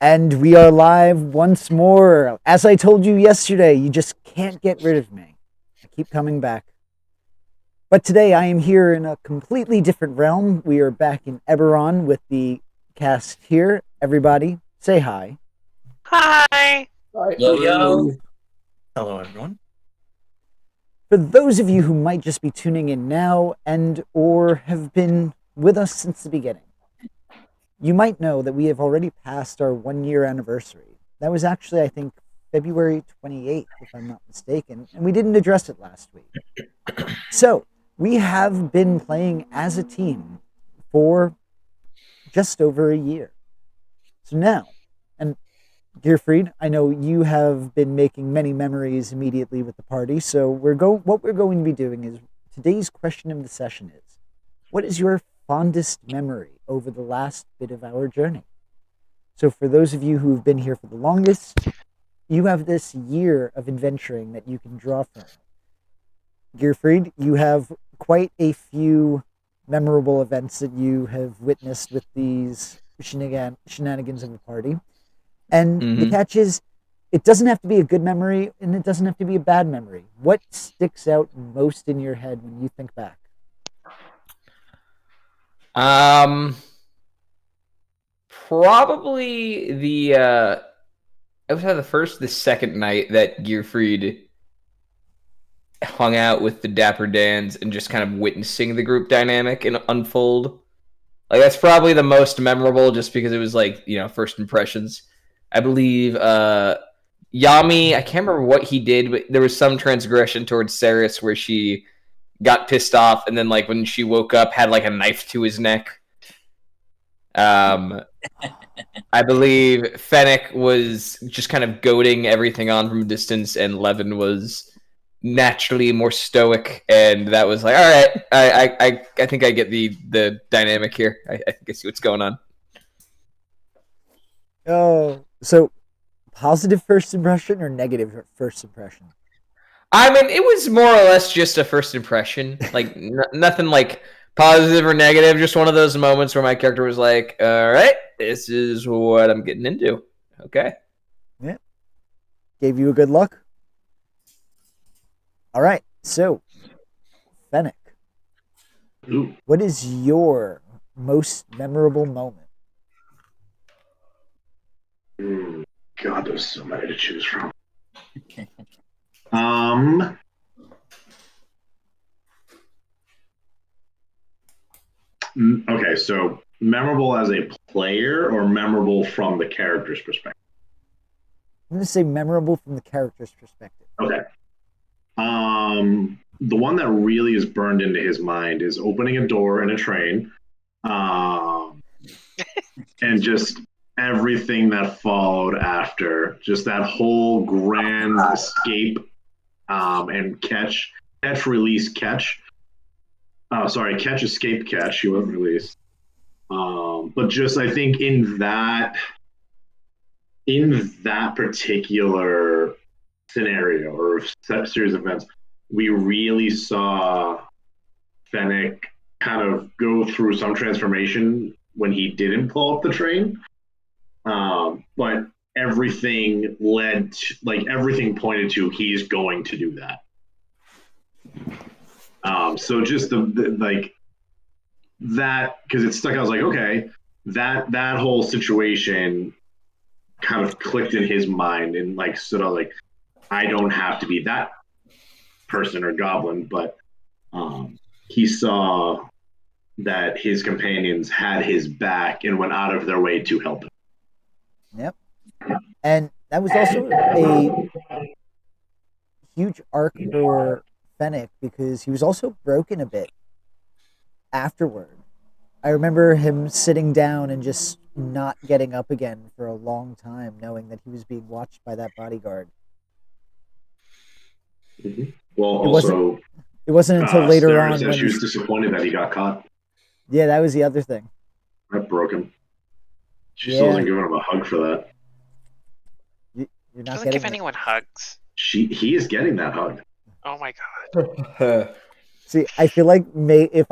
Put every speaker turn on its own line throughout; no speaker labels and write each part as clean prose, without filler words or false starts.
And we are live once more. As I told you yesterday, you just can't get rid of me. I keep coming back. But today I am here in a completely different realm. We are back in Eberron with the cast here. Everybody, say hi.
Hi.
Yo.
Hello, everyone.
For those of you who might just be tuning in now and or have been with us since the beginning, you might know that we have already passed our 1-year anniversary. That was actually, I think, February 28th, if I'm not mistaken, and we didn't address it last week. So, we have been playing as a team for just over a year. So now, and Gearfried, I know you have been making many memories immediately with the party, so what we're going to be doing is, today's question of the session is, what is your fondest memory over the last bit of our journey? So for those of you who have been here for the longest, you have this year of adventuring that you can draw from. Gearfried, you have quite a few memorable events that you have witnessed with these shenanigans of the party. And the catch is, it doesn't have to be a good memory, and it doesn't have to be a bad memory. What sticks out most in your head when you think back?
Probably the second night that Gearfried hung out with the Dapper Dans and just kind of witnessing the group dynamic and unfold. Like, that's probably the most memorable, just because it was like, first impressions. I believe Yami, I can't remember what he did, but there was some transgression towards Cerys where she got pissed off, and then like when she woke up had like a knife to his neck. I believe Fenic was just kind of goading everything on from a distance, and Levin was naturally more stoic, and that was like, all right, I think I get the dynamic here. I think I see what's going on.
Oh, so positive first impression or negative first impression?
I mean, it was more or less just a first impression, like nothing like positive or negative, just one of those moments where my character was like, all right, this is what I'm getting into. Okay.
Yeah. Gave you a good look? All right, so, Fenic, what is your most memorable moment?
God, there's so many to choose from. Okay, so memorable as a player or memorable from the character's perspective?
I'm going to say memorable from the character's perspective.
Okay. The one that really is burned into his mind is opening a door in a train, and just everything that followed after, just that whole grand escape, and catch, release, catch. Catch, escape, catch. He wasn't released. But just, I think in that particular scenario or series of events, we really saw Fenic kind of go through some transformation when he didn't pull up the train. But everything everything pointed to he's going to do that. So just the that, because it stuck. I was like, okay, that whole situation kind of clicked in his mind, and like stood out, like, I don't have to be that person or goblin, but he saw that his companions had his back and went out of their way to help him.
Yep. And that was also a huge arc for Fenic, because he was also broken a bit afterward. I remember him sitting down and just not getting up again for a long time, knowing that he was being watched by that bodyguard.
Mm-hmm. Well,
it wasn't until later on
when she was disappointed that he got caught.
Yeah, that was the other thing.
That broke him. She still wasn't giving him a hug for that.
You're not
doesn't give anyone hugs.
He is getting that hug.
Oh my god.
See, I feel like if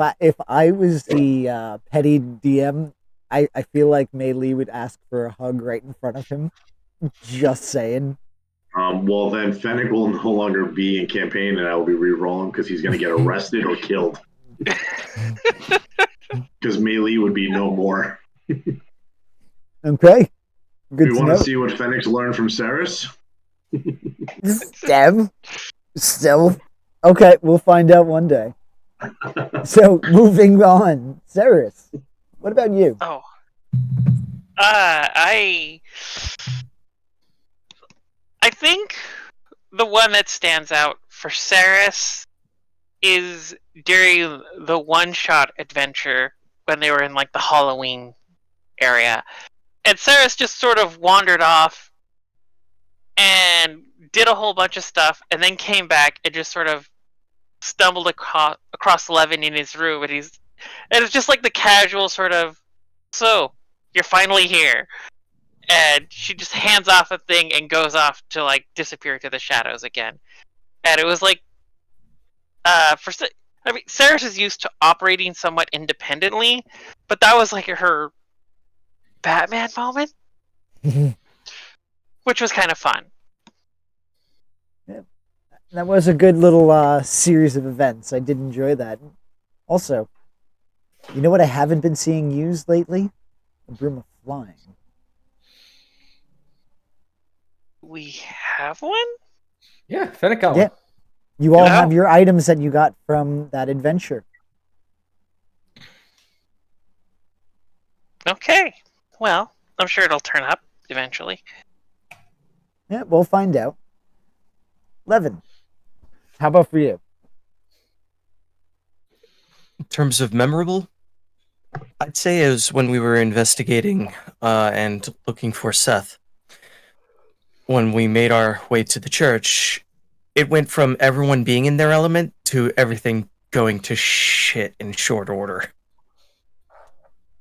I was the petty DM, I feel like Mei Lee would ask for a hug right in front of him. Just saying.
Well, then Fenic will no longer be in campaign, and I will be re-rolling because he's going to get arrested or killed. Because Mei Lee would be no more.
Okay. Good
You
to
want
know.
to see what Fenix learned from Saerys?
Stab. Still. Okay, we'll find out one day. So, moving on. Cerys, what about you?
Oh. I think the one that stands out for Saerys is during the one-shot adventure when they were in like the Halloween area. And Saerys just sort of wandered off and did a whole bunch of stuff and then came back and just sort of stumbled across Levin in his room, and it's just like the casual sort of, so you're finally here, and she just hands off a thing and goes off to like disappear to the shadows again. And it was like, Saerys is used to operating somewhat independently, but that was like her Batman moment, which was kind of fun.
That was a good little series of events. I did enjoy that. Also, you know what I haven't been seeing used lately? A broom of flying.
We have one?
Yeah, Fennec got
Yeah.
one.
You all
Wow.
have your items that you got from that adventure.
Okay. Well, I'm sure it'll turn up eventually.
Yeah, we'll find out. Levin, how about for you?
In terms of memorable, I'd say it was when we were investigating and looking for Seth. When we made our way to the church, it went from everyone being in their element to everything going to shit in short order.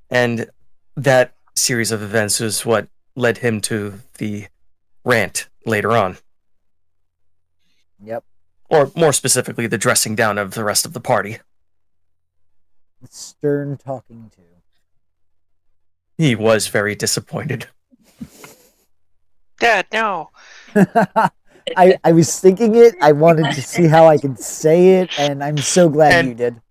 And that series of events is what led him to the rant later on.
Yep.
Or more specifically, the dressing down of the rest of the party.
Stern talking to.
He was very disappointed.
Dad, no.
I was thinking it. I wanted to see how I could say it, and I'm so glad
And-
you did.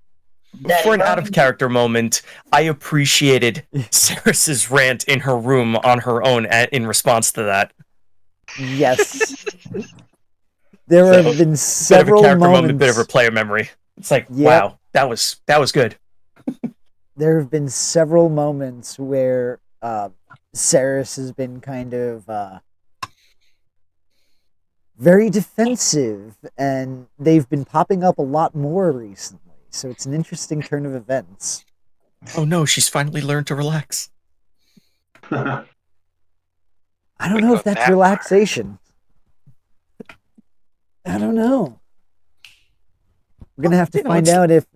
For an out-of-character moment, I appreciated Cerys' rant in her room on her own in response to that.
Yes. There
So,
have been
Bit of a
several
character
moments.
moment, bit of a player memory. It's like,
Yep.
wow, that was good.
There have been several moments where Saerys has been kind of very defensive, and they've been popping up a lot more recently. So it's an interesting turn of events.
Oh no, she's finally learned to relax.
I don't
Wouldn't
know
go
if that's
that far.
relaxation. I don't know. We're gonna have to
You know,
find
it's-
out if.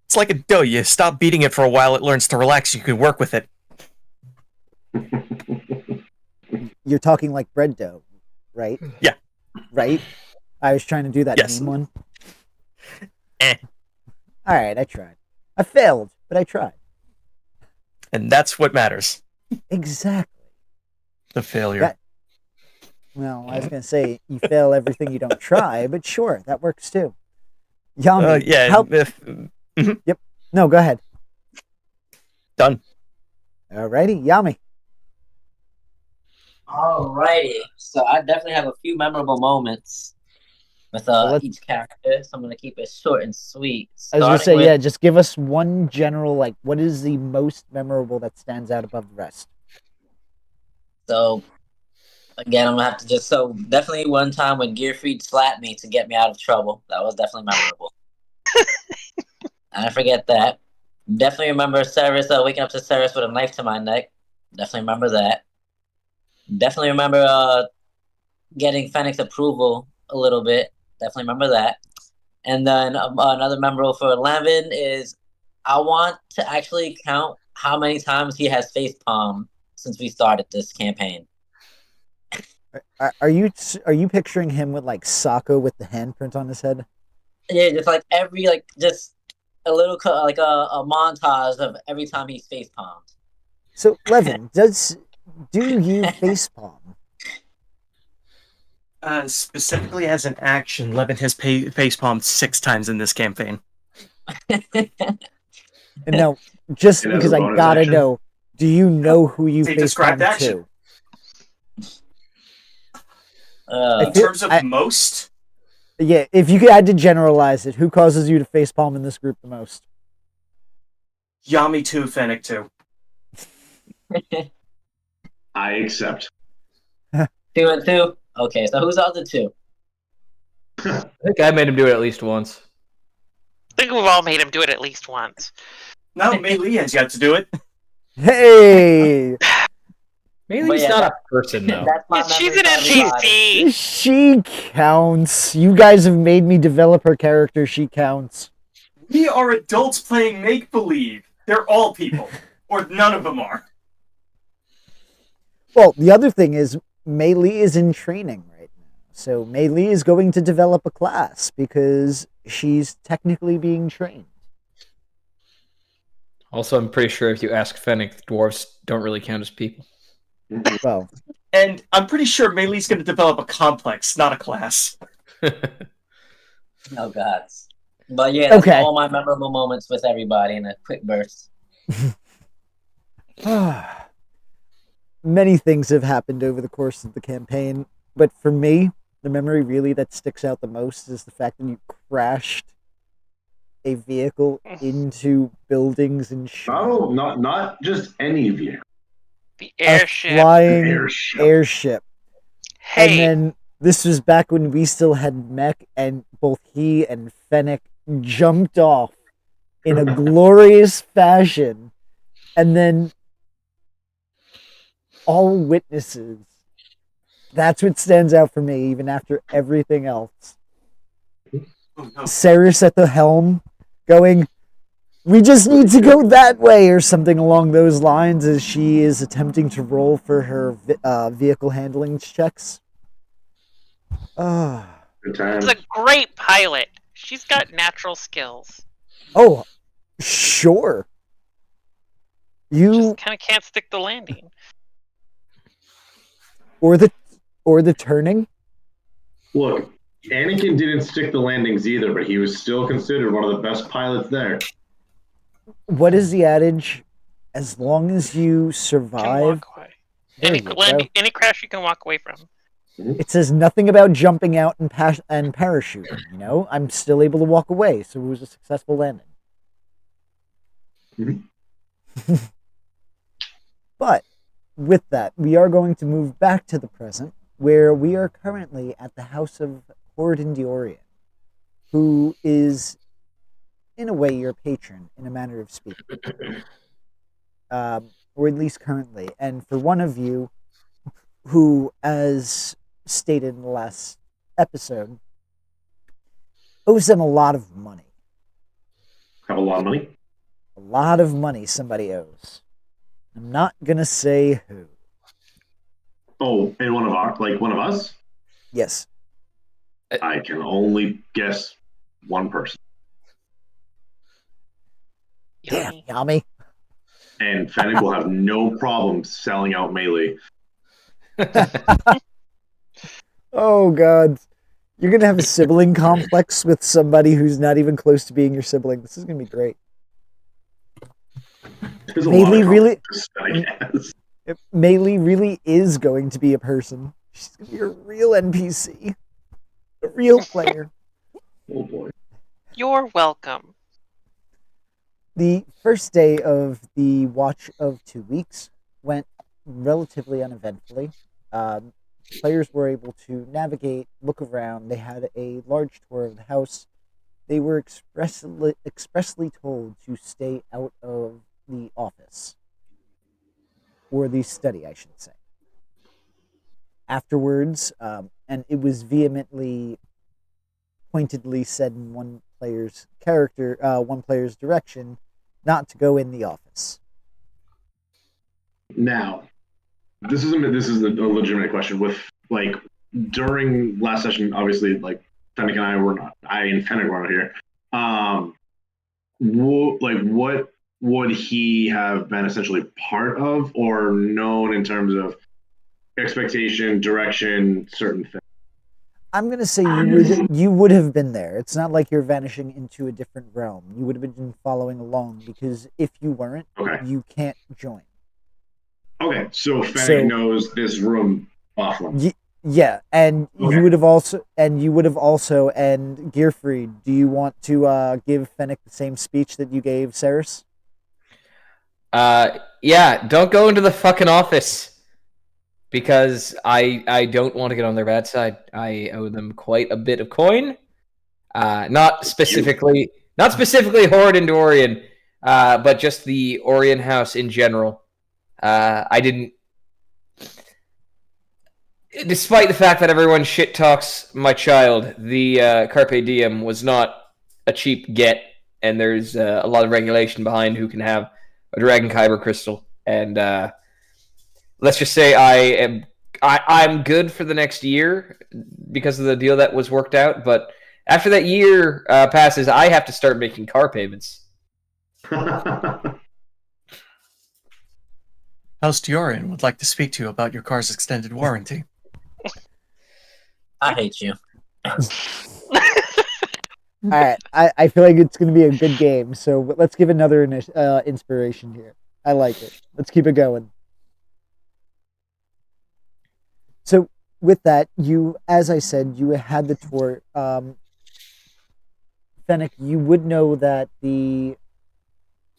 It's like a dough. You stop beating it for a while, it learns to relax. You can work with it.
You're talking like bread dough, right?
Yeah.
Right? I was trying to do that
Yes.
meme one.
Eh.
Alright, I tried. I failed, but I tried.
And that's what matters.
Exactly.
The failure.
That- Well, I was going to say, you fail everything you don't try, but sure, that works too. Yami,
Yeah,
help.
if,
No, go ahead.
done.
Alrighty, Yami.
Alrighty, so I definitely have a few memorable moments with
let's-
each character, so I'm gonna keep it short and sweet.
I was going to say,
Starting
yeah,
with-
just give us one general, like, what is the most memorable that stands out above the rest?
So again, I'm gonna have to definitely one time when Gearfried slapped me to get me out of trouble. That was definitely memorable. I forget that. Definitely remember Saerys waking up to Saerys with a knife to my neck. Definitely remember that. Definitely remember getting Fenic's approval a little bit. Definitely remember that. And then another memorable for Levin is I want to actually count how many times he has facepalm since we started this campaign.
Are you picturing him with, like, Sokko with the handprint on his head?
Yeah, just like just a little like a montage of every time he's facepalmed.
So, Levin, do you facepalm?
Specifically as an action, Levin has facepalmed 6 times in this campaign.
And now, just
And as
because
a
I
bonus
gotta
action?
know, do you know who you
It's a described
facepalm
action.
to?
Uh,
In terms of most,
Yeah, if you had to generalize it, who causes you to facepalm in this group the most?
Yami 2, Fenic 2.
I accept.
2 and 2. Okay, so who's the other 2?
I think I made him do it at least once.
I think we've all made him do it at least once.
No, Mei Li has yet to do it.
Hey!
Maybe
But
he's
yeah,
not
that-
a person though.
That's my
She's
memory
an
for everybody.
NPC.
She counts. You guys have made me develop her character. She counts.
We are adults playing make-believe. They're all people. Or none of them are.
Well, the other thing is, Mei Li is in training right now. So Mei Li is going to develop a class because she's technically being trained.
Also, I'm pretty sure if you ask Fennec, dwarves don't really count as people.
Well,
And I'm pretty sure Mei Li's going to develop a complex, not a class.
Oh god. But yeah, that's
Okay.
all my memorable moments with everybody in a quick burst.
many things have happened over the course of the campaign, but for me, the memory really that sticks out the most is the fact that you crashed a vehicle into buildings and
No, not just any vehicle.
The
a
airship.
flying
Airship.
airship.
Hey,
And then this was back when we still had mech, and both he and Fenic jumped off in a glorious fashion, and then all witnesses. That's what stands out for me, even after everything else.
Oh, no.
Saerys at the helm, going, "We just need to go that way," or something along those lines, as she is attempting to roll for her vehicle handling checks.
Good times.
she's a great pilot. She's got natural skills.
Oh, sure. You
Just kind of can't stick the landing.
or the turning.
Look, Anakin didn't stick the landings either, but he was still considered one of the best pilots there.
What is the adage? As long as you
Can
survive,
walk away.
there
Any
you go.
landing, any crash you can walk away from.
It says nothing about jumping out and parachuting. You know, I'm still able to walk away, so it was a successful landing. But with that, we are going to move back to the present, where we are currently at the house of Orien, who is, in a way, your patron, in a manner of speaking. Or at least currently. And for one of you who, as stated in the last episode, owes them a lot of money.
Have a lot of money.
A lot of money somebody owes. I'm not gonna say who.
Oh, and one of us?
Yes.
I can only guess one person.
Damn,
Yummy.
Yami.
And Fennec will have no problem selling out Melee.
Oh god. You're gonna have a sibling complex with somebody who's not even close to being your sibling. This is gonna be great.
There's a lot
Melee
of
really
Fennec has.
Melee really is going to be a person. She's gonna be a real NPC. A real player.
Oh boy.
You're welcome.
The first day of the Watch of 2 Weeks went relatively uneventfully. Players were able to navigate, look around. They had a large tour of the house. They were expressly told to stay out of the office. Or the study, I should say. Afterwards, and it was vehemently, pointedly said in one player's direction, not to go in the office.
Now, this is a legitimate question. With during last session, obviously, Fennec and I and Fennec were not here. What would he have been essentially part of or known in terms of expectation, direction, certain things?
I'm gonna say you would have been there. It's not like you're vanishing into a different realm. You would have been following along because if you weren't,
Okay.
you can't join.
Okay, so Fenic
So-
knows this room off limits.
Yeah, and
Okay.
you would have also, and Gearfried, do you want to give Fenic the same speech that you gave Saerys?
Yeah, don't go into the fucking office. Because I don't want to get on their bad side. I owe them quite a bit of coin. Not specifically Horde into Orien, but just the Orien house in general. I didn't. Despite the fact that everyone shit talks my child, the Carpe Diem was not a cheap get, and there's a lot of regulation behind who can have a Dragon Kyber crystal. And let's just say I'm good for the next year because of the deal that was worked out. But after that year passes, I have to start making car payments.
House Diorin would like to speak to you about your car's extended warranty.
I hate you.
All right, I feel like it's going to be a good game. So let's give another inspiration here. I like it. Let's keep it going. So with that, as I said, you had the tour. Fenic, you would know that the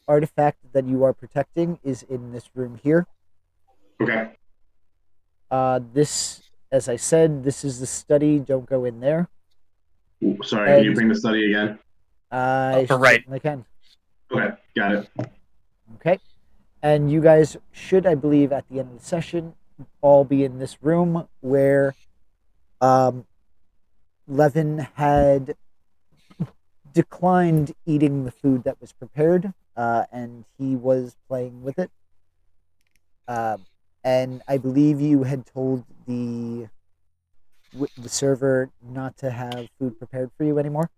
artifact that you are protecting is in this room here.
Okay.
This, as I said, this is the study. Don't go in there.
Ooh, sorry, can you bring the study again?
I
Upper right.
certainly can.
Okay, got it.
Okay. And you guys should, I believe, at the end of the session, all be in this room where Levin had declined eating the food that was prepared, and he was playing with it. And I believe you had told the server not to have food prepared for you anymore.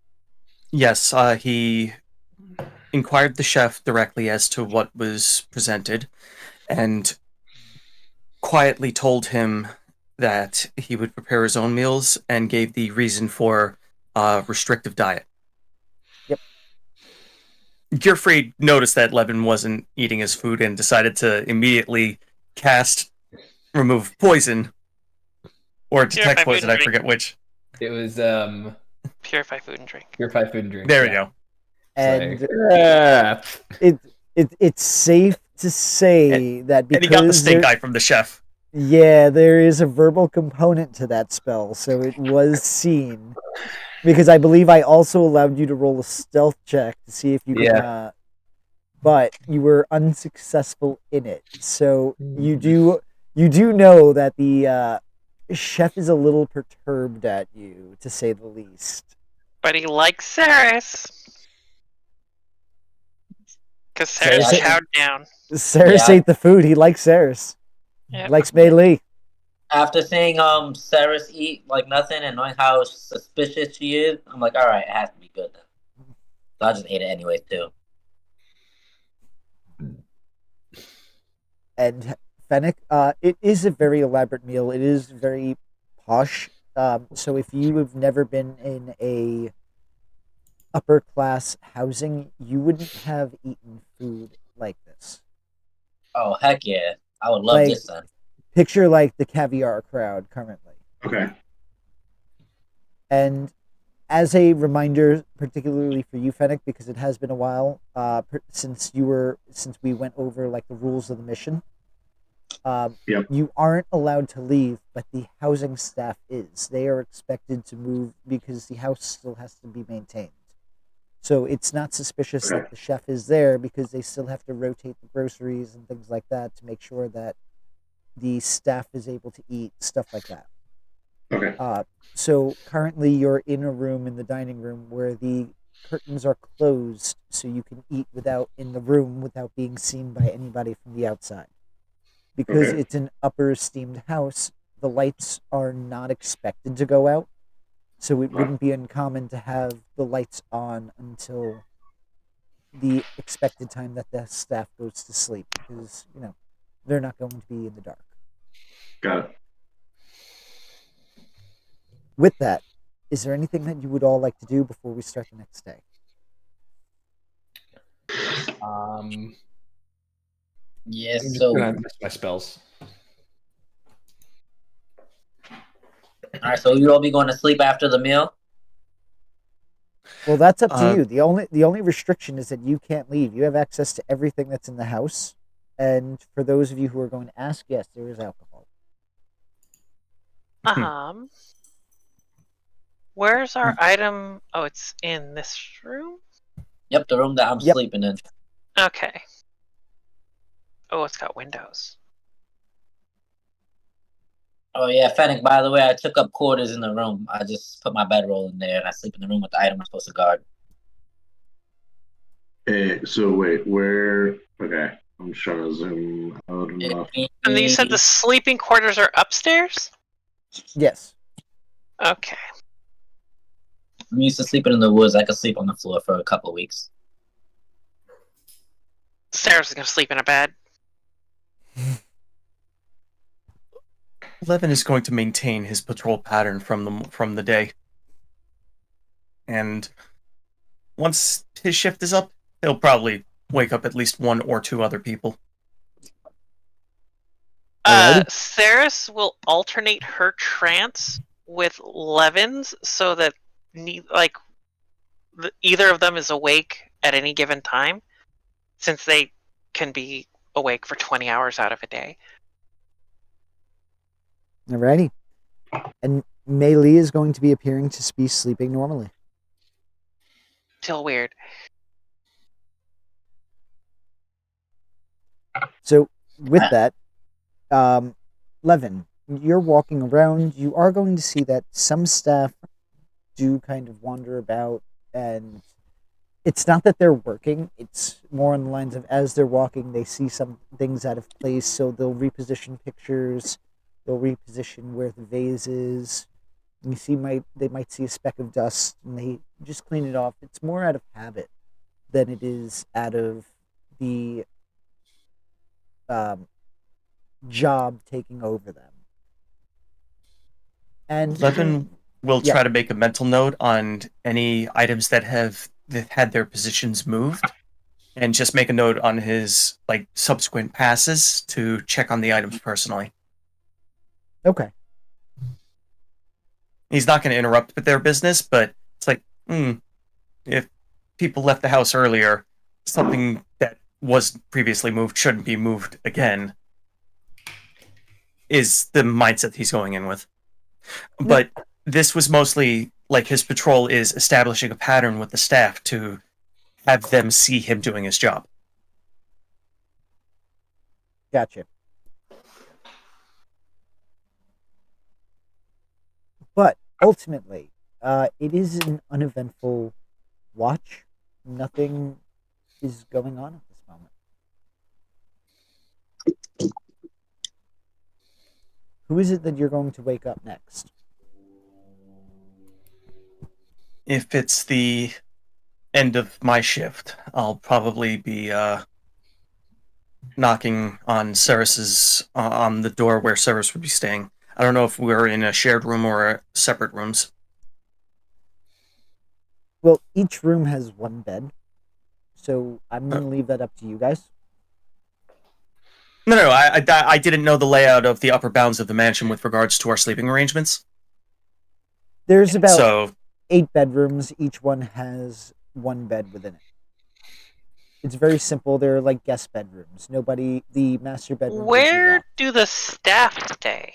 Yes, he inquired the chef directly as to what was presented, and quietly told him that he would prepare his own meals and gave the reason for restrictive diet.
Yep.
Gearfried noticed that Levin wasn't eating his food and decided to immediately cast remove poison or detect
Purify food
poison.
and
I
drink.
forget which.
It was
Purify food and drink.
Purify food and drink.
There we go.
And
Like,
it's safe to say that because
And he got the stink eye from the chef.
Yeah, there is a verbal component to that spell, so it was seen. Because I believe I also allowed you to roll a stealth check to see if you could.
Yeah.
But you were unsuccessful in it, so you do know that the chef is a little perturbed at you, to say the least.
But he likes Cerys. Because Cerys
Cerys-
chowed down.
Saerys
Yeah.
ate the food. He likes Saerys.
Yep.
Likes melee.
After seeing Cerys eat like nothing and knowing how suspicious she is, I'm like, all right, it has to be good then. So I just ate it anyway too.
And Fenic, it is a very elaborate meal. It is very posh. So if you have never been in a upper class housing, you wouldn't have eaten food like this.
Oh heck yeah, I would love
Like-
this then.
Picture like the caviar crowd currently.
Okay.
And as a reminder, particularly for you, Fenic, because it has been a while since we went over like the rules of the mission.
Yep.
You aren't allowed to leave, but the housing staff is. They are expected to move because the house still has to be maintained. So it's not suspicious
Okay.
that the chef is there because they still have to rotate the groceries and things like that to make sure that the staff is able to eat, stuff like that.
Okay.
So currently you're in a room in the dining room where the curtains are closed so you can eat in the room without being seen by anybody from the outside. Because
Okay.
it's an upper steamed house, the lights are not expected to go out. So it wouldn't be uncommon to have the lights on until the expected time that the staff goes to sleep, because they're not going to be in the dark.
Got it.
With that, is there anything that you would all like to do before we start the next day?
Yes,
I'm just
so
gonna miss my spells.
alright, so you all be going to sleep after the meal?
Well, that's up to
Uh,
you. The only restriction is that you can't leave. You have access to everything that's in the house, and for those of you who are going to ask, yes, there is alcohol.
Where's our item? Oh, it's in this room?
Yep, the room that I'm
Yep.
sleeping in.
Okay. Oh, it's got windows.
Oh yeah, Fenic, by the way, I took up quarters in the room. I just put my bedroll in there and I sleep in the room with the item I'm supposed to guard.
So wait, where? Okay, I'm just trying to zoom out enough.
And you said the sleeping quarters are upstairs?
Yes.
Okay.
I'm used to sleeping in the woods. I could sleep on the floor for a couple of weeks.
Sarah's is gonna sleep in a bed.
Levin is going to maintain his patrol pattern from the day, and once his shift is up, he'll probably wake up at least one or two other people.
Alrighty.
Saerys will alternate her trance with Levin's so that either of them is awake at any given time, since they can be awake for 20 hours out of a day.
Alrighty. And Mei Li is going to be appearing to be sleeping normally.
Still weird.
So with that, Levin, you're walking around. You are going to see that some staff do kind of wander about, and it's not that they're working. It's more on the lines of, as they're walking, they see some things out of place, so they'll reposition pictures. They'll reposition where the vase is. And you see, they might see a speck of dust, and they just clean it off. It's more out of habit than it is out of the job taking over them. And
Levin will
Yeah.
try to make a mental note on any items that have had their positions moved, and just make a note on his subsequent passes to check on the items personally.
Okay.
He's not going to interrupt with their business, but it's if people left the house earlier, something that was previously moved shouldn't be moved again, is the mindset he's going in with. But this was mostly his patrol is establishing a pattern with the staff to have them see him doing his job.
Gotcha. But ultimately, it is an uneventful watch. Nothing is going on at this moment. Who is it that you're going to wake up next?
If it's the end of my shift, I'll probably be knocking on Cerys's on the door where Cerys would be staying. I don't know if we're in a shared room or separate rooms.
Well, each room has one bed, so I'm going to leave that up to you guys.
No, I didn't know the layout of the upper bounds of the mansion with regards to our sleeping arrangements.
There's about
So
8 bedrooms. Each one has one bed within it. It's very simple. They're like guest bedrooms. The master bedroom.
Where do the staff stay?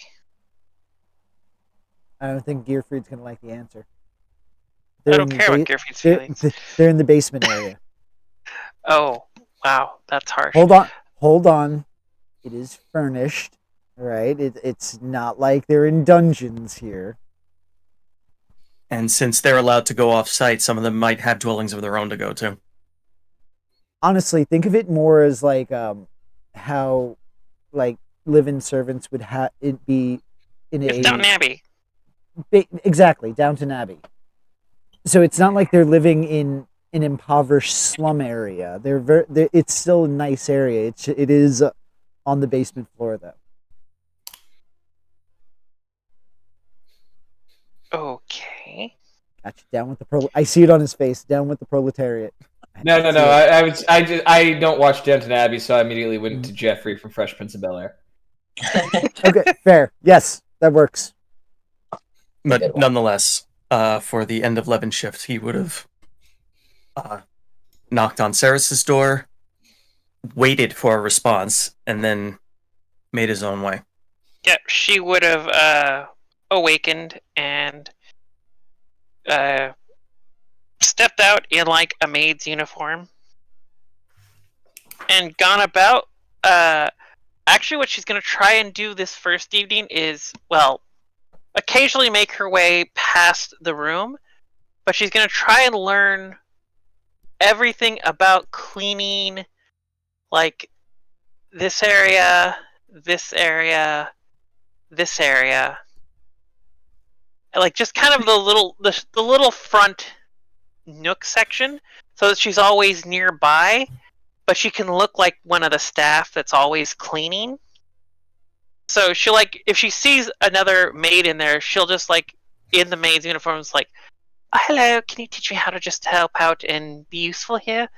I don't think Gearfried's going to like the answer.
I don't care about Gearfried's feelings.
They're in the basement area.
Oh, wow. That's harsh.
Hold on. It is furnished, right? It's not like they're in dungeons here.
And since they're allowed to go off-site, some of them might have dwellings of their own to go to.
Honestly, think of it more as how live-in servants would have it be in
It's Downton Abbey.
Exactly, Downton Abbey. So it's not like they're living in an impoverished slum area. It's still a nice area. It is on the basement floor though.
Okay.
Gotcha. Down with the I see it on his face. Down with the proletariat.
No. I don't watch Downton Abbey, so I immediately went to Jeffrey from Fresh Prince of Bel-Air.
Okay, fair. Yes, that works.
But nonetheless, for the end of 11 shift, he would have knocked on Cerys' door, waited for a response, and then made his own way.
Yeah, she would have awakened and stepped out in like a maid's uniform and gone about. Actually, what she's going to try and do this first evening is, well, occasionally make her way past the room, but she's going to try and learn everything about cleaning, like this area, this area, this area, like just kind of the little front nook section, so that she's always nearby, but she can look like one of the staff that's always cleaning. So she'll, like, if she sees another maid in there, she'll just, like, in the maid's uniform, is like, hello, can you teach me how to just help out and be useful here?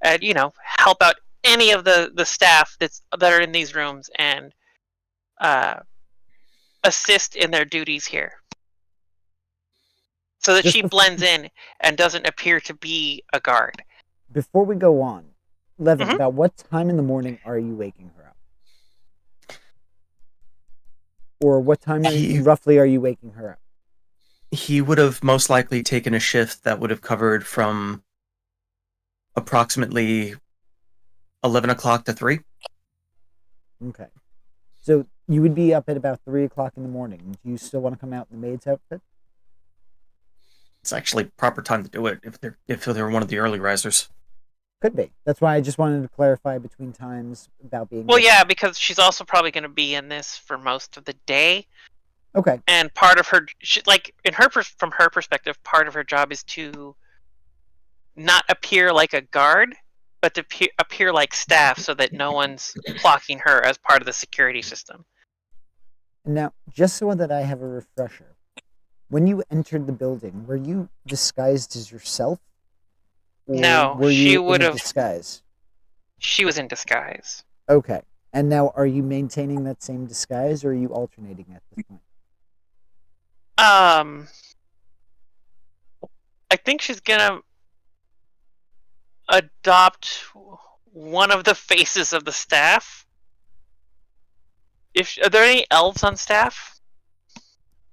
And, you know, help out any of the staff that are in these rooms and assist in their duties here. So that she blends in and doesn't appear to be a guard.
Before we go on, Levin, about what time in the morning are you waking her up? Or what time roughly are you waking her up?
He would have most likely taken a shift that would have covered from approximately 11 o'clock to 3.
Okay. So you would be up at about 3 o'clock in the morning. Do you still want to come out in the maid's outfit?
It's actually proper time to do it if they're one of the early risers.
Could be. That's why I just wanted to clarify between times about being...
Well, yeah, because she's also probably going to be in this for most of the day.
Okay.
And part of her, from her perspective, part of her job is to not appear like a guard, but to appear like staff, so that no one's clocking her as part of the security system.
Now, just so that I have a refresher, when you entered the building, were you disguised as yourself? Or
no,
were you
she would have.
Disguise?
She was in disguise.
Okay. And now, are you maintaining that same disguise, or are you alternating at this point?
I think she's gonna adopt one of the faces of the staff. Are there any elves on staff?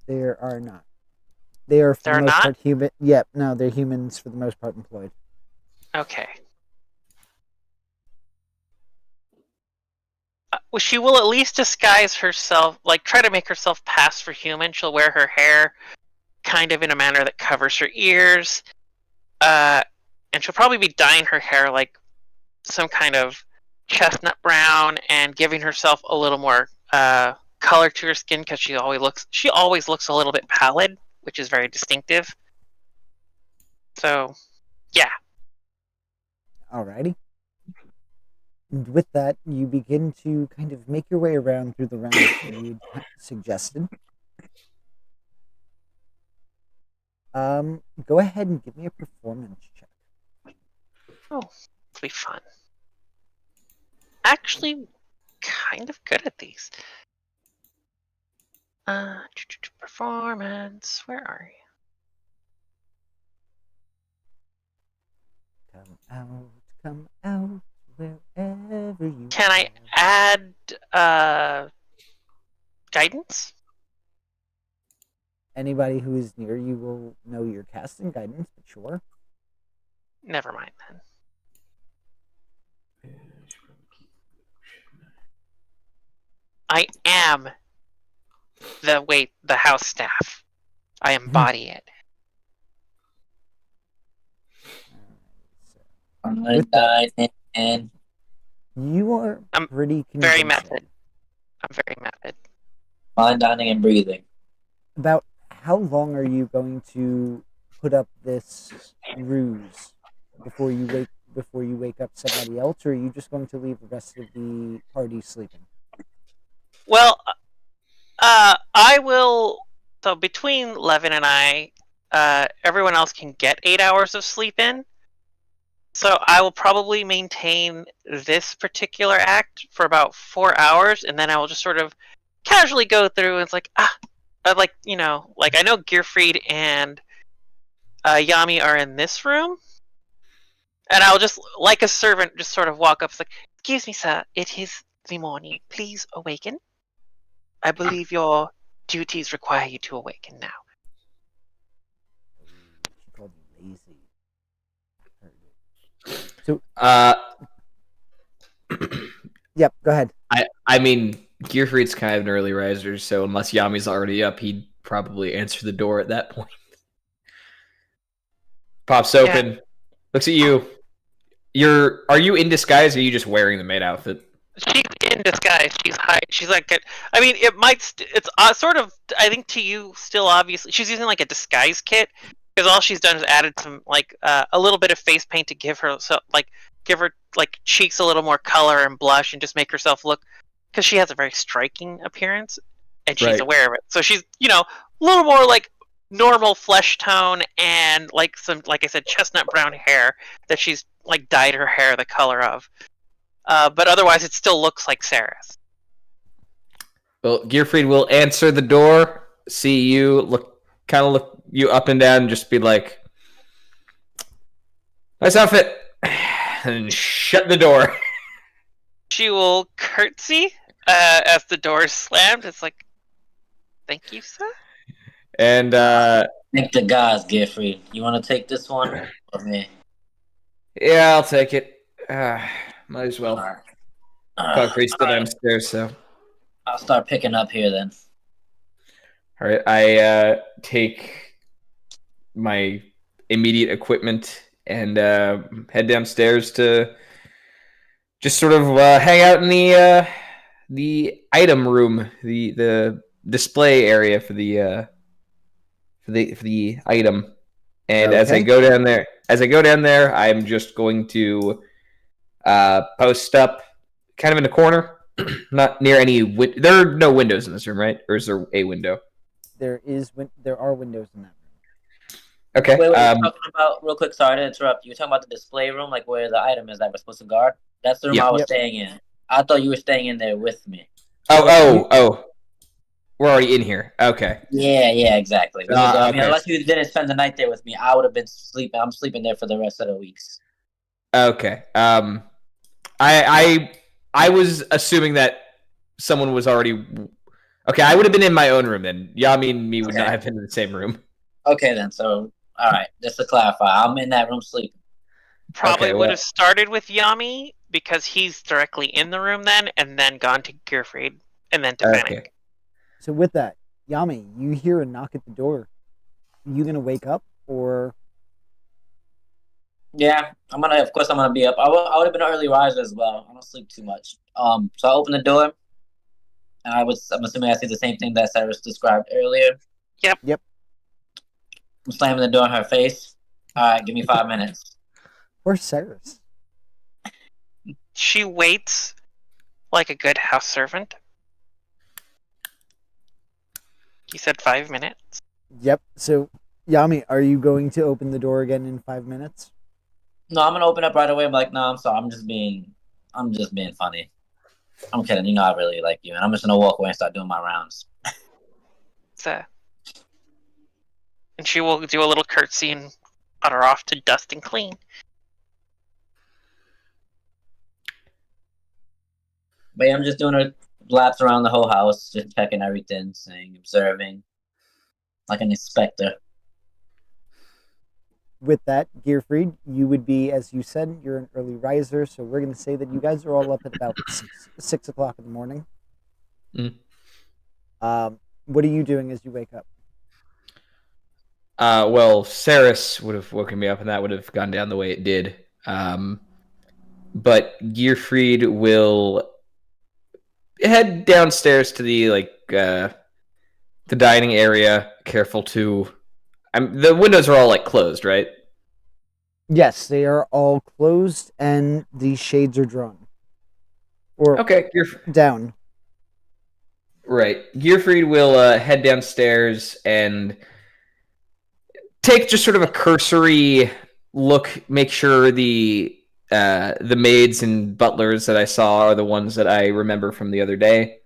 There are not. They are for the most part human. Yep, no, they're humans for the most part employed.
Okay. Well, she will at least disguise herself, like try to make herself pass for human. She'll wear her hair kind of in a manner that covers her ears. And she'll probably be dyeing her hair like some kind of chestnut brown and giving herself a little more color to her skin, because she always looks a little bit pallid, which is very distinctive. So, yeah.
Alrighty. And with that, you begin to kind of make your way around through the rounds that you suggested. Go ahead and give me a performance check.
Oh, it'll be fun. Actually, kind of good at these. Performance. Where are you?
Come out, wherever you
Can I add guidance?
Anybody who is near you will know you're casting guidance, but sure.
Never mind then. I am the house staff. I embody it.
And
you are pretty convincing.
Very method. I'm very method.
Fine dining and breathing.
About how long are you going to put up this ruse before you wake up somebody else, or are you just going to leave the rest of the party sleeping?
Well, I will. So between Levin and I, everyone else can get 8 hours of sleep in. So I will probably maintain this particular act for about 4 hours, and then I will just sort of casually go through and it's like, like I know Gearfried and Yami are in this room, and I'll just, like a servant, just sort of walk up. It's like, excuse me, sir, it is the morning. Please awaken. I believe your duties require you to awaken now.
She called you lazy. So, yep, go ahead.
I mean, Gearfried's kind of an early riser, so unless Yami's already up, he'd probably answer the door at that point. Pops open, looks at you. Are you in disguise, or are you just wearing the maid outfit?
She's in disguise. She's like, I mean, it's sort of, I think to you still obviously, she's using like a disguise kit, because all she's done is added some like a little bit of face paint to give her cheeks a little more color and blush and just make herself look, because she has a very striking appearance and she's aware of it. So she's, a little more like normal flesh tone and like some, like I said, chestnut brown hair that she's like dyed her hair the color of. But otherwise, it still looks like Saerys.
Well, Gearfried will answer the door, see you, look you up and down, and just be like, "Nice outfit," and shut the door.
She will curtsy as the door is slammed. It's like, "Thank you, sir."
And
Thank the gods, Gearfried. You want to take this one or me?
Yeah, I'll take it. Might as well. Concrete's still downstairs, so
I'll start picking up here then.
all right. I take my immediate equipment and head downstairs to just sort of hang out in the item room, the display area for the item. And as I go down there, I'm just going to post up kind of in the corner, not near any there are no windows in this room, right? Or is there a window?
There are windows in that room.
Okay.
Wait, you're talking about, real quick, sorry to interrupt. You're talking about the display room, like where the item is that we're supposed to guard? That's the room I was staying in. I thought you were staying in there with me.
Oh. We're already in here. Okay.
Yeah, exactly. I mean,
okay.
unless you didn't spend the night there with me, I would have been sleeping. I'm sleeping there for the rest of the weeks.
Okay. I was assuming that someone was already. Okay, I would have been in my own room then. Yami and me would not have been in the same room.
Okay, then. So, all right. Just to clarify, I'm in that room sleeping.
Probably would have started with Yami because he's directly in the room then, and then gone to Gearfried, and then to Fenic.
So with that, Yami, you hear a knock at the door. Are you gonna wake up or?
Yeah, of course I'm gonna be up. I would have been an early riser as well. I don't sleep too much. So I open the door, and I'm assuming I see the same thing that Saerys described earlier.
Yep.
I'm slamming the door in her face. All right, give me 5 minutes.
Where's Saerys?
She waits like a good house servant. You said 5 minutes.
Yep. So, Yami, are you going to open the door again in 5 minutes?
No, I'm gonna open up right away. I'm like, no, I'm sorry. I'm just being funny. I'm kidding. You know I really like you, and I'm just gonna walk away and start doing my rounds.
And she will do a little curtsy and utter off to dust and clean.
But yeah, I'm just doing a laps around the whole house, just checking everything, seeing, observing, like an inspector.
With that, Gearfried, you would be, as you said, you're an early riser, so we're going to say that you guys are all up at about 6 o'clock in the morning. What are you doing as you wake up?
Well, Saerys would have woken me up, and that would have gone down the way it did. But Gearfried will head downstairs to the dining area. Careful to, the windows are all closed, right?
Yes, they are all closed and the shades are drawn. Or
Okay,
down.
right. Gearfried will head downstairs and take just sort of a cursory look, make sure the maids and butlers that I saw are the ones that I remember from the other day.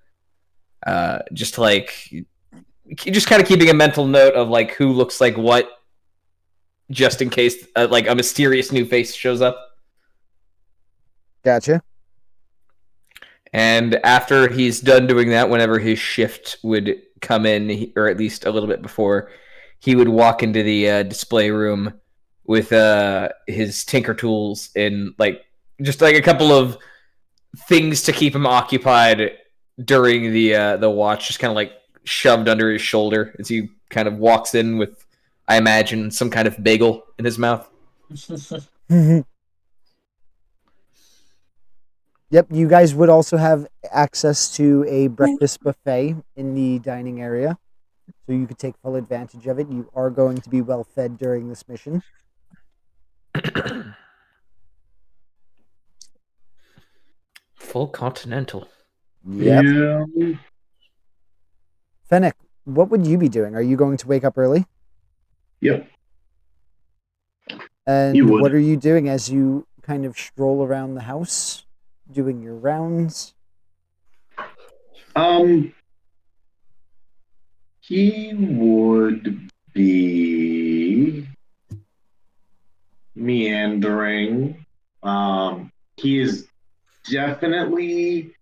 Just kind of keeping a mental note of like who looks like what, just in case like a mysterious new face shows up.
Gotcha.
And after he's done doing that, whenever his shift would come in, or at least a little bit before, he would walk into the display room with his tinker tools and just a couple of things to keep him occupied during the watch, just kind of like shoved under his shoulder as he kind of walks in with, I imagine, some kind of bagel in his mouth.
Yep, you guys would also have access to a breakfast buffet in the dining area, so you could take full advantage of it. You are going to be well fed during this mission.
Full continental.
Yep.
Yeah.
Fenic, what would you be doing? Are you going to wake up early?
Yep.
And
You would.
what are you doing as you kind of stroll around the house, doing your rounds?
He would be meandering. He is definitely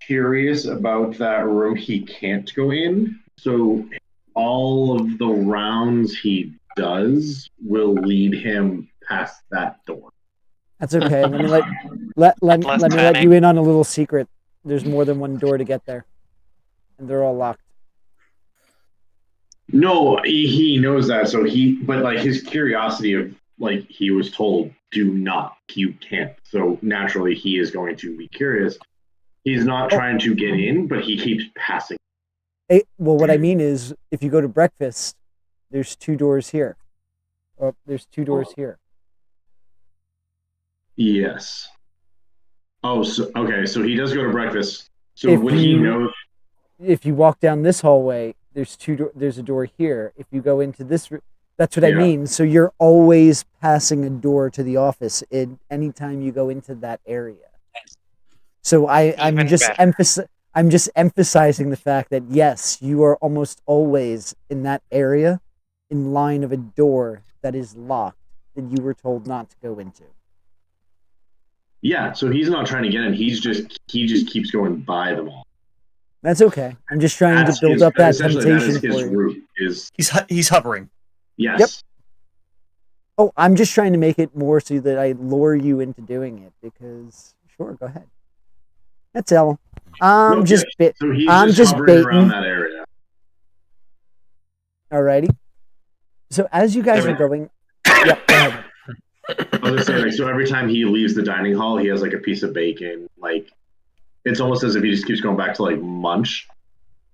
curious about that room he can't go in. So all of the rounds he does will lead him past that door.
That's okay. Let me let you in on a little secret. There's more than one door to get there, and they're all locked.
No, he knows that. So but like his curiosity of like he was told, do not, you can't. So naturally, he is going to be curious. He's not trying to get in, but he keeps passing.
Well, what I mean is, if you go to breakfast, there's 2 doors here. Oh, there's 2 doors here.
Yes. Oh, so okay. So he does go to breakfast. So
If
would he
you-
know?
If you walk down this hallway, there's there's a door here. If you go into this, that's what I
Yeah.
mean. So you're always passing a door to the office anytime you go into that area. So I'm
Even
just
better.
I'm just emphasizing the fact that yes, you are almost always in that area, in line of a door that is locked that you were told not to go into.
Yeah. So he's not trying to get in. He just keeps going by them all.
That's okay. I'm just trying to build up that
essentially
temptation
that is his
for you.
route. Is
He's hovering.
yes.
Yep. Oh, I'm just trying to make it more so that I lure you into doing it because sure, go ahead. That's all. I'm just
So he's
I'm just
hovering around
baiting.
that area.
Alrighty. So as you guys are going, yep, go ahead.
I was gonna say, like, so every time he leaves the dining hall, he has like a piece of bacon. Like, it's almost as if he just keeps going back to like munch.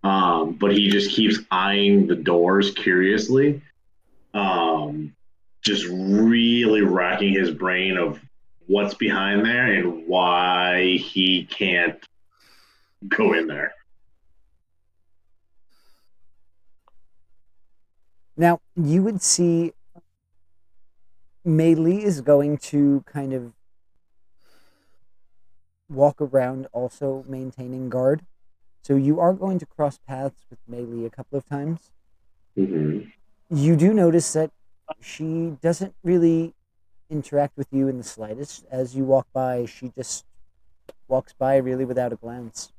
But he just keeps eyeing the doors curiously. Just really racking his brain of what's behind there and why he can't go in there.
Now you would see Meili is going to kind of walk around also maintaining guard. So you are going to cross paths with Meili a couple of times.
Mm-hmm.
You do notice that she doesn't really interact with you in the slightest. As you walk by, she just walks by really without a glance.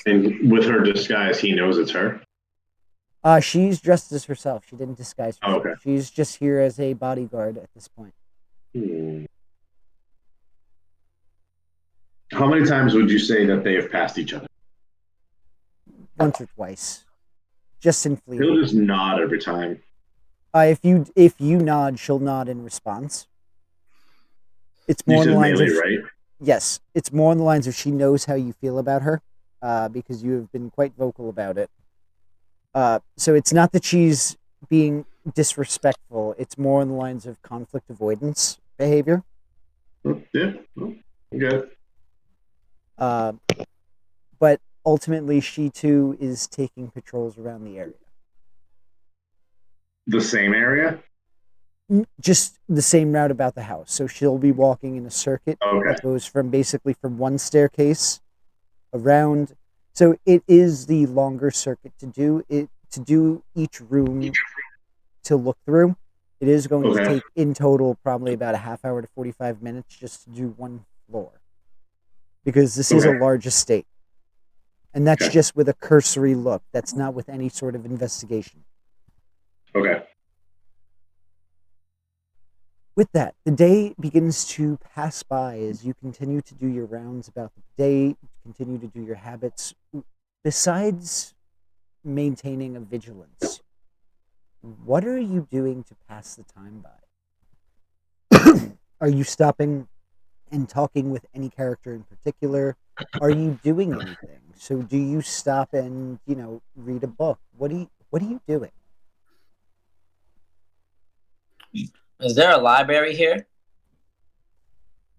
And with her disguise, he knows it's her.
She's dressed as herself. She didn't disguise herself.
Okay.
She's just here as a bodyguard at this point.
How many times would you say that they have passed each other?
Once or twice. Just in
He'll
fleeting.
just nod every time.
If you nod, she'll nod in response. It's
You
more in
said
the lines
Meili,
of
right?
yes. It's more in the lines of she knows how you feel about her, because you have been quite vocal about it. So it's not that she's being disrespectful. It's more on the lines of conflict avoidance behavior.
Yeah. Okay.
But ultimately, she too is taking patrols around the area.
The same area?
Just the same route about the house. So she'll be walking in a circuit
Okay.
that goes from one staircase around. So it is the longer circuit to do it, to do each room to look through. It is going to
Okay.
take in total probably about a half hour to 45 minutes just to do one floor, because this is a
Okay.
large estate, and that's
Okay.
just with a cursory look. That's not with any sort of investigation.
Okay.
With that, the day begins to pass by as you continue to do your rounds about the day, continue to do your habits. Besides maintaining a vigilance, what are you doing to pass the time by? Are you stopping and talking with any character in particular? Are you doing anything? So do you stop and, read a book? What are you doing?
Is there a library here?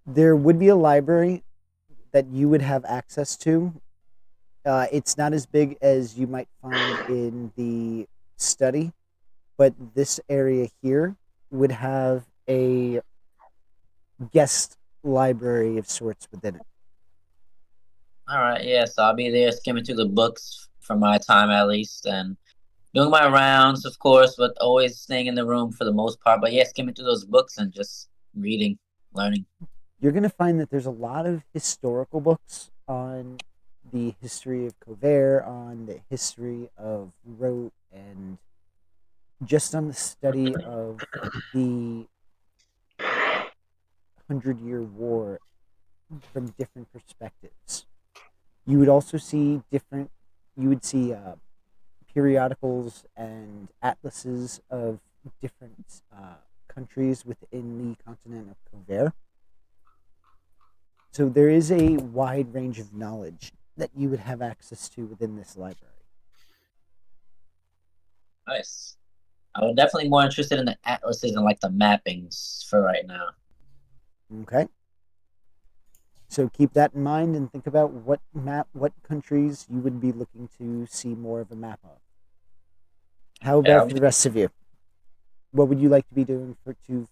There would be a library that you would have access to. It's not as big as you might find in the study, but this area here would have a guest library of sorts within it.
All right, yeah. So I'll be there skimming through the books for my time at least, and doing my rounds, of course, but always staying in the room for the most part. But yeah, skimming through those books and just reading, learning.
You're going to find that there's a lot of historical books on the history of Cover, on the history of Rote, and just on the study of the 100-Year War from different perspectives. You would also see periodicals and atlases of different countries within the continent of Cover. So there is a wide range of knowledge that you would have access to within this library.
Nice. I was definitely more interested in the atlases and like the mappings for right now.
Okay. So keep that in mind and think about what countries you would be looking to see more of a map of. How about for the rest of you? What would you like to be doing to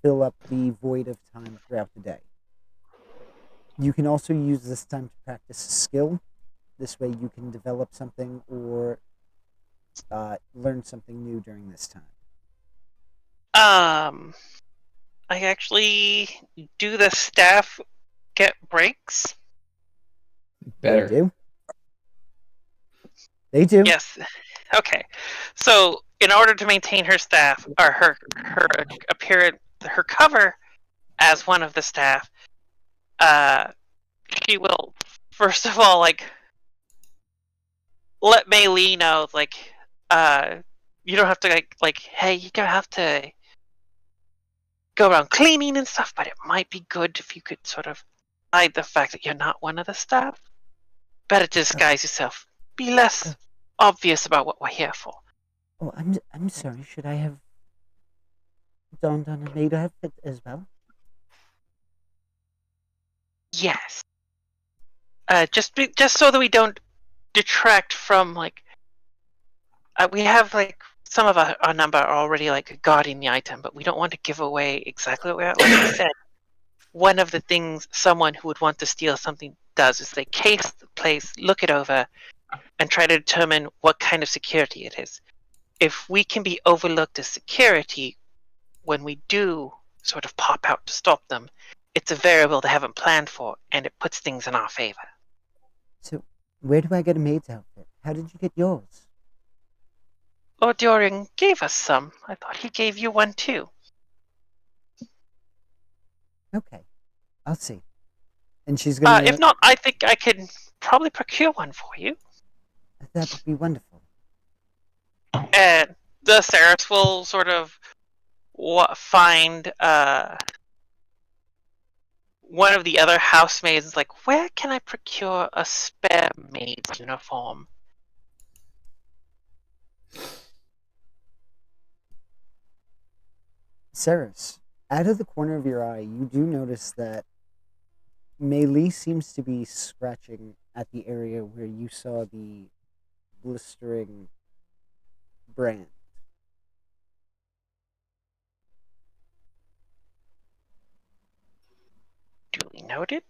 fill up the void of time throughout the day? You can also use this time to practice a skill. This way you can develop something or learn something new during this time.
I actually do the staff get breaks?
Better.
They do.
Yes. Okay. So in order to maintain her staff or her appearance, her cover as one of the staff, she will first of all let Mei Li know you don't have to hey, you don't have to go around cleaning and stuff, but it might be good if you could sort of hide the fact that you're not one of the staff. Better disguise yourself. Be less obvious about what we're here for.
Oh, I'm sorry. Should I have donned on a maid outfit as well?
Yes. Just so that we don't detract from we have some of our number are already guarding the item, but we don't want to give away exactly what we are. Like I said, one of the things someone who would want to steal something does is they case the place, look it over, and try to determine what kind of security it is. If we can be overlooked as security when we do sort of pop out to stop them, it's a variable they haven't planned for, and it puts things in our favor.
So, where do I get a maid's outfit? How did you get yours?
Lord Orien gave us some. I thought he gave you one too.
Okay, I'll see. And she's gonna.
If not, I think I can probably procure one for you.
That would be wonderful.
And the Saerys will sort of find one of the other housemaids. Where can I procure a spare maid's uniform?
Saerys, out of the corner of your eye, you do notice that Melee seems to be scratching at the area where you saw the blistering brand.
Duly noted.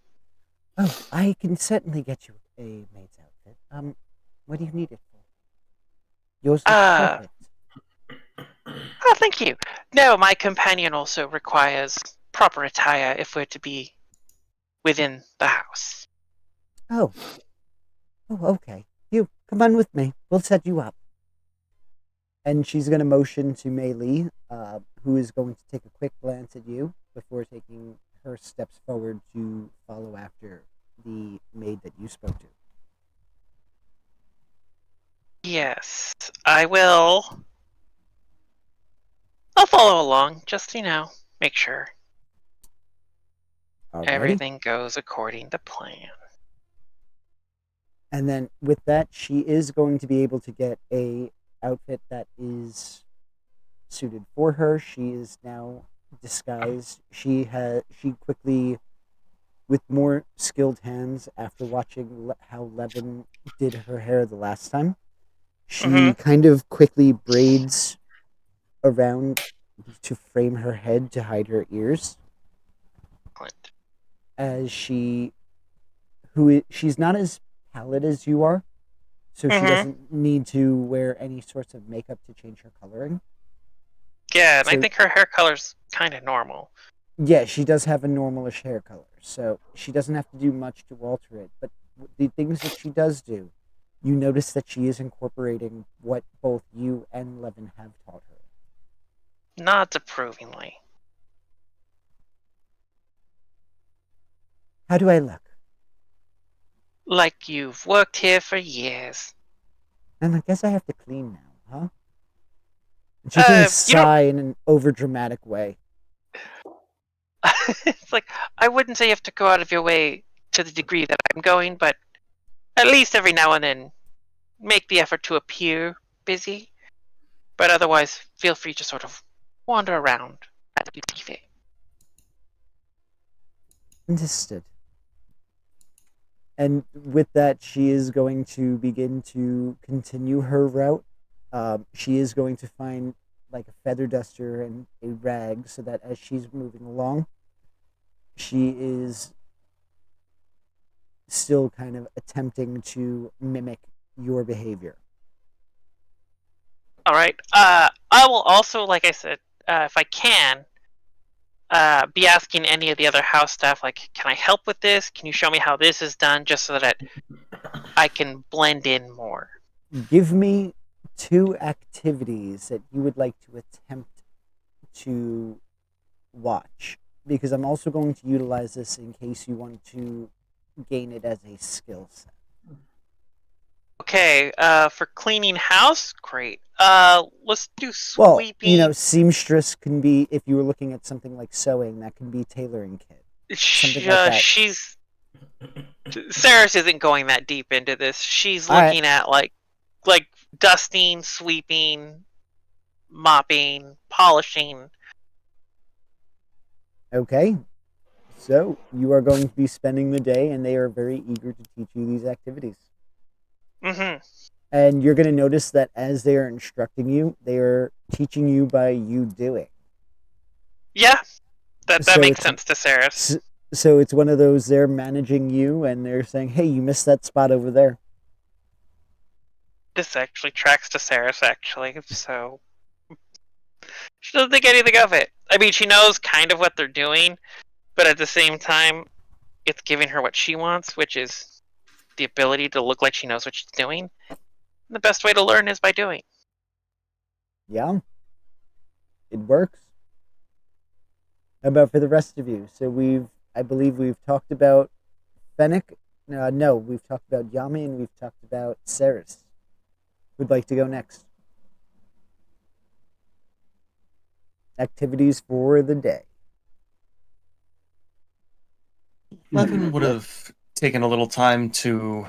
Oh, I can certainly get you a maid's outfit. What do you need it for? Yours looks perfect.
Oh, thank you. No, my companion also requires proper attire if we're to be within the house.
Oh. Oh, okay. You, come on with me. We'll set you up. And she's going to motion to Melee, who is going to take a quick glance at you before taking her steps forward to follow after the maid that you spoke to.
Yes, I will. I'll follow along, just, make sure
Alrighty.
everything goes according to plan.
And then with that, she is going to be able to get a outfit that is suited for her. She is now disguised. She quickly, with more skilled hands, after watching how Levin did her hair the last time, she kind of quickly braids around to frame her head to hide her ears.
Excellent.
As she's not as pallid as you are, so she doesn't need to wear any sorts of makeup to change her coloring.
Yeah, and
So,
I think her hair color's kind of normal.
Yeah, she does have a normalish hair color, so she doesn't have to do much to alter it. But the things that she does do, you notice that she is incorporating what both you and Levin have taught her.
Nods approvingly.
How do I look?
Like you've worked here for years.
And I guess I have to clean now, huh? And she's going to sigh in an overdramatic way.
It's like, I wouldn't say you have to go out of your way to the degree that I'm going, but at least every now and then make the effort to appear busy. But otherwise, feel free to sort of wander around as you see fit.
Understood. And with that, she is going to begin to continue her route. She is going to find like a feather duster and a rag so that as she's moving along, she is still kind of attempting to mimic your behavior.
All right. I will also, like I said, if I can, be asking any of the other house staff, like, can I help with this? Can you show me how this is done, just so that I can blend in more?
Give me 2 activities that you would like to attempt to watch, because I'm also going to utilize this in case you want to gain it as a skill set.
Okay, for cleaning house, great. Let's do sweeping.
Well, seamstress can be, if you were looking at something like sewing, that can be tailoring kit. Something like that.
Saerys isn't going that deep into this. She's looking at like dusting, sweeping, mopping, polishing.
Okay. So, you are going to be spending the day, and they are very eager to teach you these activities.
Mm-hmm.
And you're going to notice that as they are instructing you, they are teaching you by you doing.
Yeah, that makes sense to Saerys.
So it's one of those, they're managing you, and they're saying, hey, you missed that spot over there.
This actually tracks to Saerys, actually, so she doesn't think anything of it. I mean, she knows kind of what they're doing, but at the same time, it's giving her what she wants, which is the ability to look like she knows what she's doing. And the best way to learn is by doing.
Yeah. It works. How about for the rest of you? So I believe we've talked about Fenic. No, we've talked about Yami, and we've talked about Cerys. Who'd like to go next? Activities for the day.
Levin would have taken a little time to,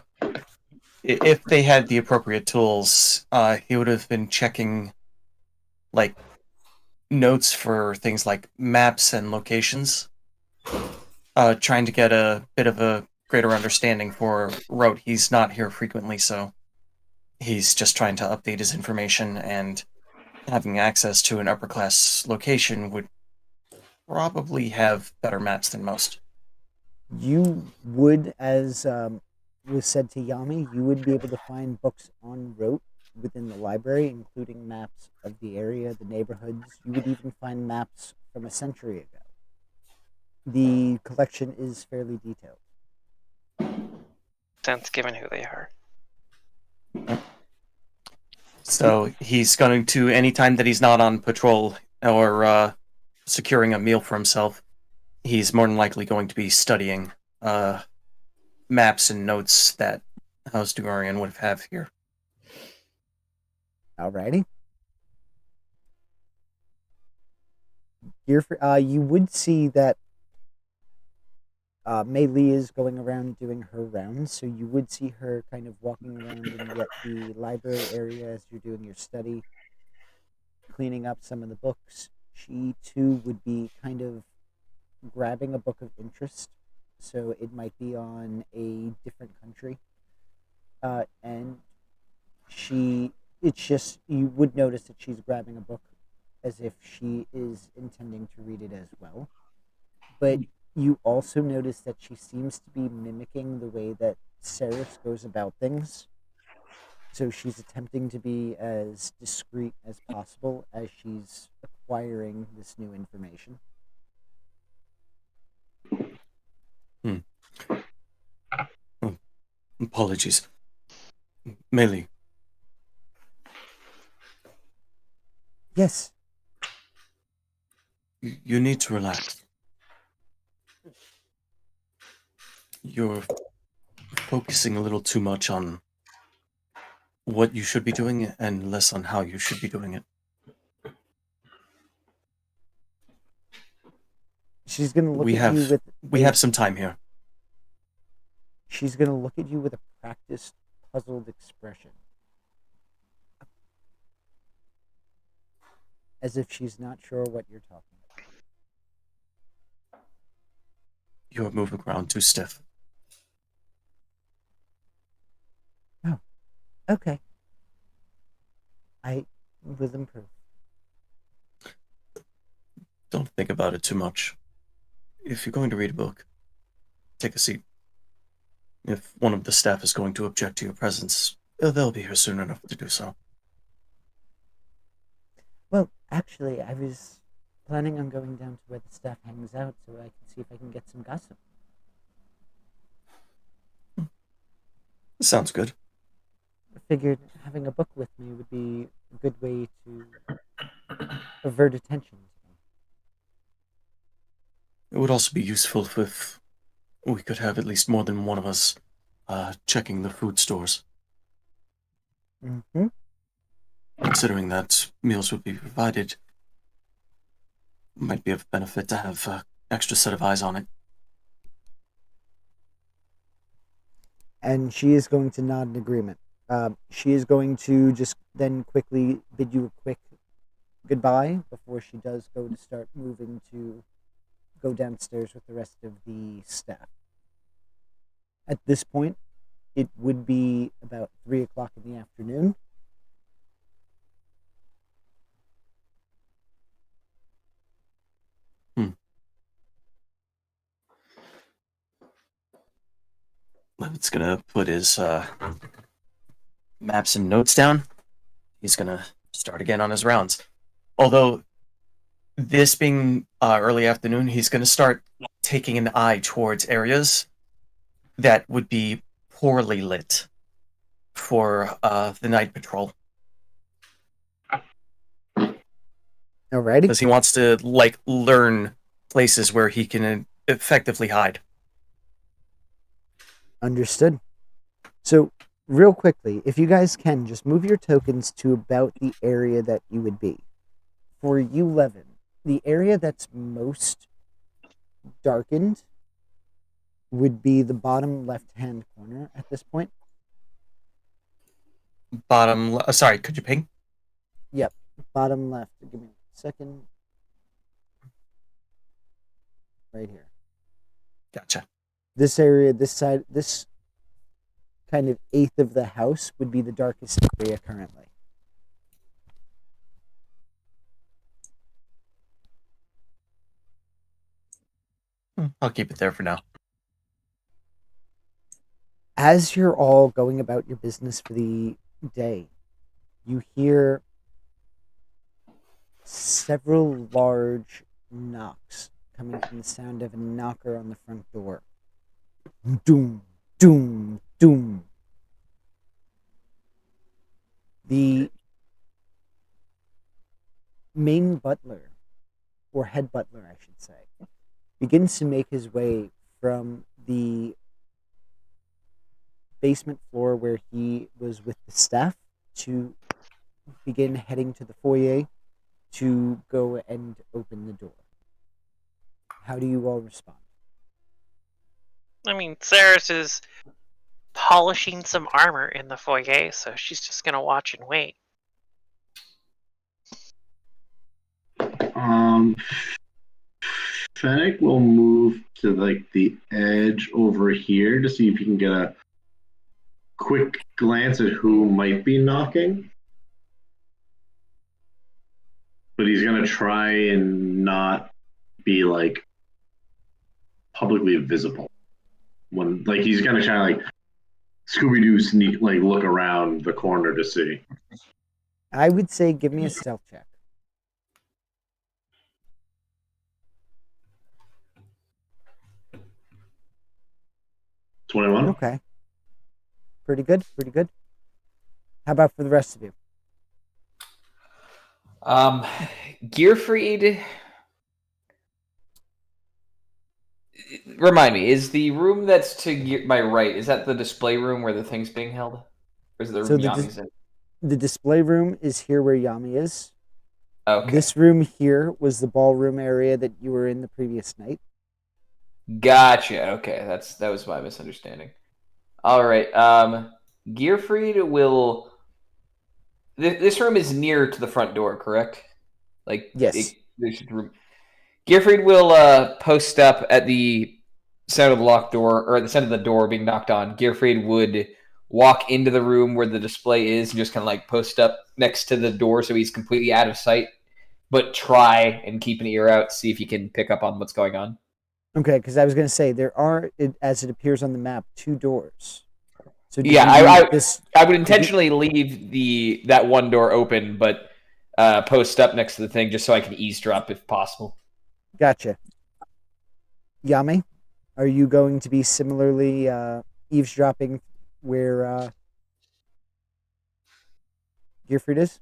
if they had the appropriate tools, he would have been checking, like, notes for things like maps and locations, trying to get a bit of a greater understanding for Rote. He's not here frequently, so he's just trying to update his information, and having access to an upper class location would probably have better maps than most.
You would, as was said to Yami, you would be able to find books on rote within the library, including maps of the area, the neighborhoods. You would even find maps from a century ago. The collection is fairly detailed.
Sense given who they are.
So he's going to, anytime that he's not on patrol or securing a meal for himself, he's more than likely going to be studying maps and notes that House Orien would have here.
Alrighty. Here for, you would see that Mei Li is going around doing her rounds, so you would see her kind of walking around in the library area as you're doing your study, cleaning up some of the books. She too would be kind of grabbing a book of interest, so it might be on a different country, and it's just, you would notice that she's grabbing a book as if she is intending to read it as well, but you also notice that she seems to be mimicking the way that Cerys goes about things. So she's attempting to be as discreet as possible as she's acquiring this new information.
Oh, apologies. Mei Li.
Yes.
You need to relax. You're focusing a little too much on what you should be doing and less on how you should be doing it.
She's going to look at you with...
We have some time here.
She's going to look at you with a practiced, puzzled expression. As if she's not sure what you're talking about.
You're moving around too stiff.
Oh, okay. I will improve.
Don't think about it too much. If you're going to read a book, take a seat. If one of the staff is going to object to your presence, they'll be here soon enough to do so.
Well, actually, I was planning on going down to where the staff hangs out so I can see if I can get some gossip.
Sounds good.
I figured having a book with me would be a good way to avert attention.
It would also be useful if we could have at least more than one of us checking the food stores.
Mm-hmm.
Considering that meals would be provided, might be of benefit to have an extra set of eyes on it.
And she is going to nod in agreement. She is going to just then quickly bid you a quick goodbye before she does go to start moving to go downstairs with the rest of the staff. At this point, it would be about 3 o'clock in the afternoon.
Levitt's gonna put his maps and notes down. He's gonna start again on his rounds. Although, this being early afternoon, he's gonna start taking an eye towards areas that would be poorly lit for the night patrol.
Alrighty.
Because he wants to, learn places where he can effectively hide.
Understood. So, real quickly, if you guys can, just move your tokens to about the area that you would be. For you, Levin, the area that's most darkened would be the bottom left-hand corner at this point.
Sorry, could you ping?
Yep, bottom left. Give me a second. right here.
Gotcha.
This area, this side, this kind of eighth of the house would be the darkest area currently.
I'll keep it there for now.
As you're all going about your business for the day, you hear several large knocks coming from the sound of a knocker on the front door. Doom, doom, doom. The main butler, or head butler, I should say, begins to make his way from the basement floor where he was with the staff to begin heading to the foyer to go and open the door. How do you all respond?
I mean, Saerys is polishing some armor in the foyer, so she's just gonna watch and wait.
Fenic will move to like the edge over here to see if he can get a quick glance at who might be knocking. But he's gonna try and not be like publicly visible. When like he's gonna try like Scooby-Doo sneak, like look around the corner to see.
I would say give me a stealth check.
21.
Okay. Pretty good, pretty good. How about for the rest of you?
Gearfried. Remind me, is the room that's to my right, is that the display room where the thing's being held? Or is it the room
So
Yami's in?
the display room is here where Yami is.
Okay.
This room here was the ballroom area that you were in the previous night.
Gotcha. Okay, that was my misunderstanding. All right. Gearfried will. This room is near to the front door, correct? Like
Yes.
there's room. Gearfried will post up at the sound of the locked door, or at the sound of the door being knocked on. Gearfried would walk into the room where the display is and just kind of like post up next to the door so he's completely out of sight, but try and keep an ear out, see if he can pick up on what's going on.
Okay, because I was going to say there are, as it appears on the map, 2 doors. So
Yeah, I would intentionally leave that one door open, but post up next to the thing just so I can eavesdrop if possible.
Gotcha. Yami, are you going to be similarly eavesdropping where Gearfried is?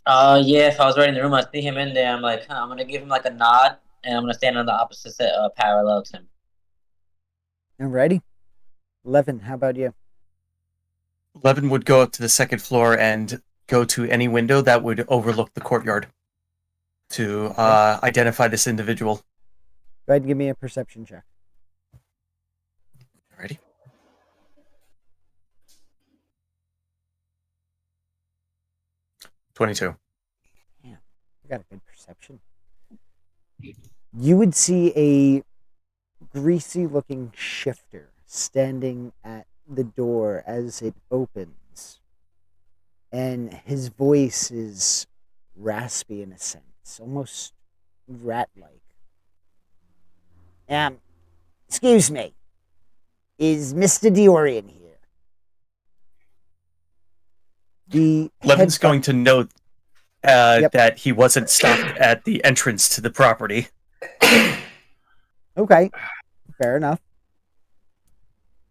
Yeah, if I was right in the room, I'd see him in there. I'm like, I'm gonna give him like a nod, and I'm gonna stand on the opposite side, parallel to him.
Alrighty. Levin, how about you?
Levin would go up to the second floor and go to any window that would overlook the courtyard to identify this individual.
Go ahead and give me a perception check.
Alrighty. $22.
Yeah, you got a good perception. You would see a greasy-looking shifter standing at the door as it opens, and his voice is raspy in a sense, almost rat-like. Excuse me, is Mr. Orien here?
Levin's going to note that he wasn't stopped at the entrance to the property.
Okay, fair enough.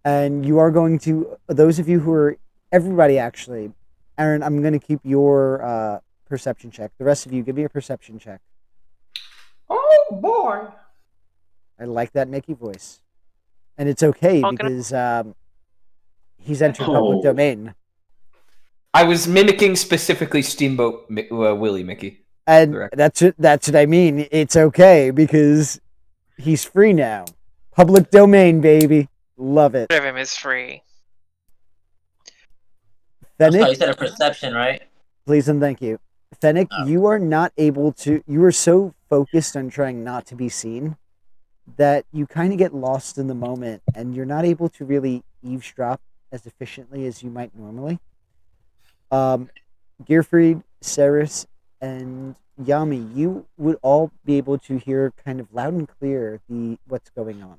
And you are going to, those of you who are, everybody actually, Aaron, I'm going to keep your perception check. The rest of you, give me a perception check.
Oh, boy.
I like that Mickey voice. And it's okay because he's entered public domain.
I was mimicking specifically Steamboat Willie Mickey.
And that's what I mean. It's okay because he's free now. Public domain, baby. Love it.
Part of him is free.
Fenic,
you said a perception, right?
please and thank you. Fenic, you are not able to, you are so focused on trying not to be seen that you kind of get lost in the moment and you're not able to really eavesdrop as efficiently as you might normally. Gearfried, Cerys, and Yami, you would all be able to hear kind of loud and clear what's going on.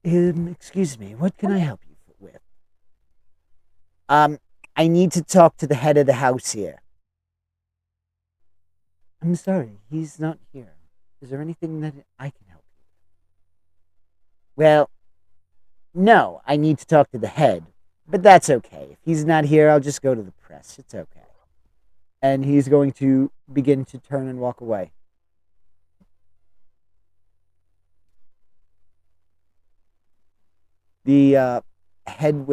Excuse me, what can I help you with? I need to talk to the head of the house here. I'm sorry, he's not here. Is there anything that I can help you with? Well, no, I need to talk to the head. But that's okay. If he's not here, I'll just go to the press. It's okay. And he's going to begin to turn and walk away. The head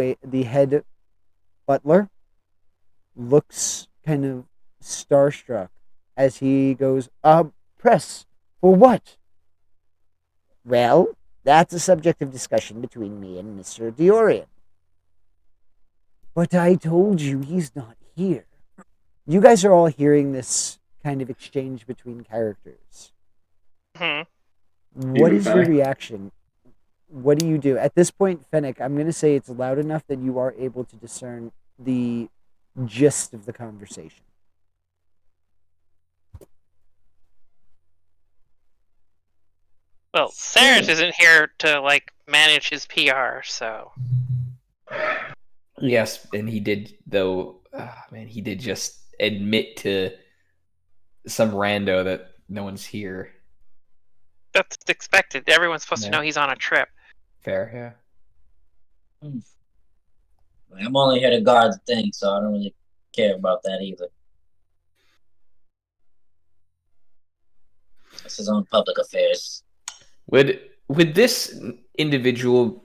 butler looks kind of starstruck as he goes, press, for what? Well, that's a subject of discussion between me and Mr. Orien. But I told you he's not here. You guys are all hearing this kind of exchange between characters. What is your reaction? What do you do? At this point, Fenic, I'm going to say it's loud enough that you are able to discern the gist of the conversation.
Well, Saerys isn't here to, manage his PR, so...
Yes, and he did, though, he did just admit to some rando that no one's here.
That's expected. Everyone's supposed to know he's on a trip.
Fair, yeah.
I'm only here to guard the thing, so I don't really care about that either. It's his own public affairs.
Would this individual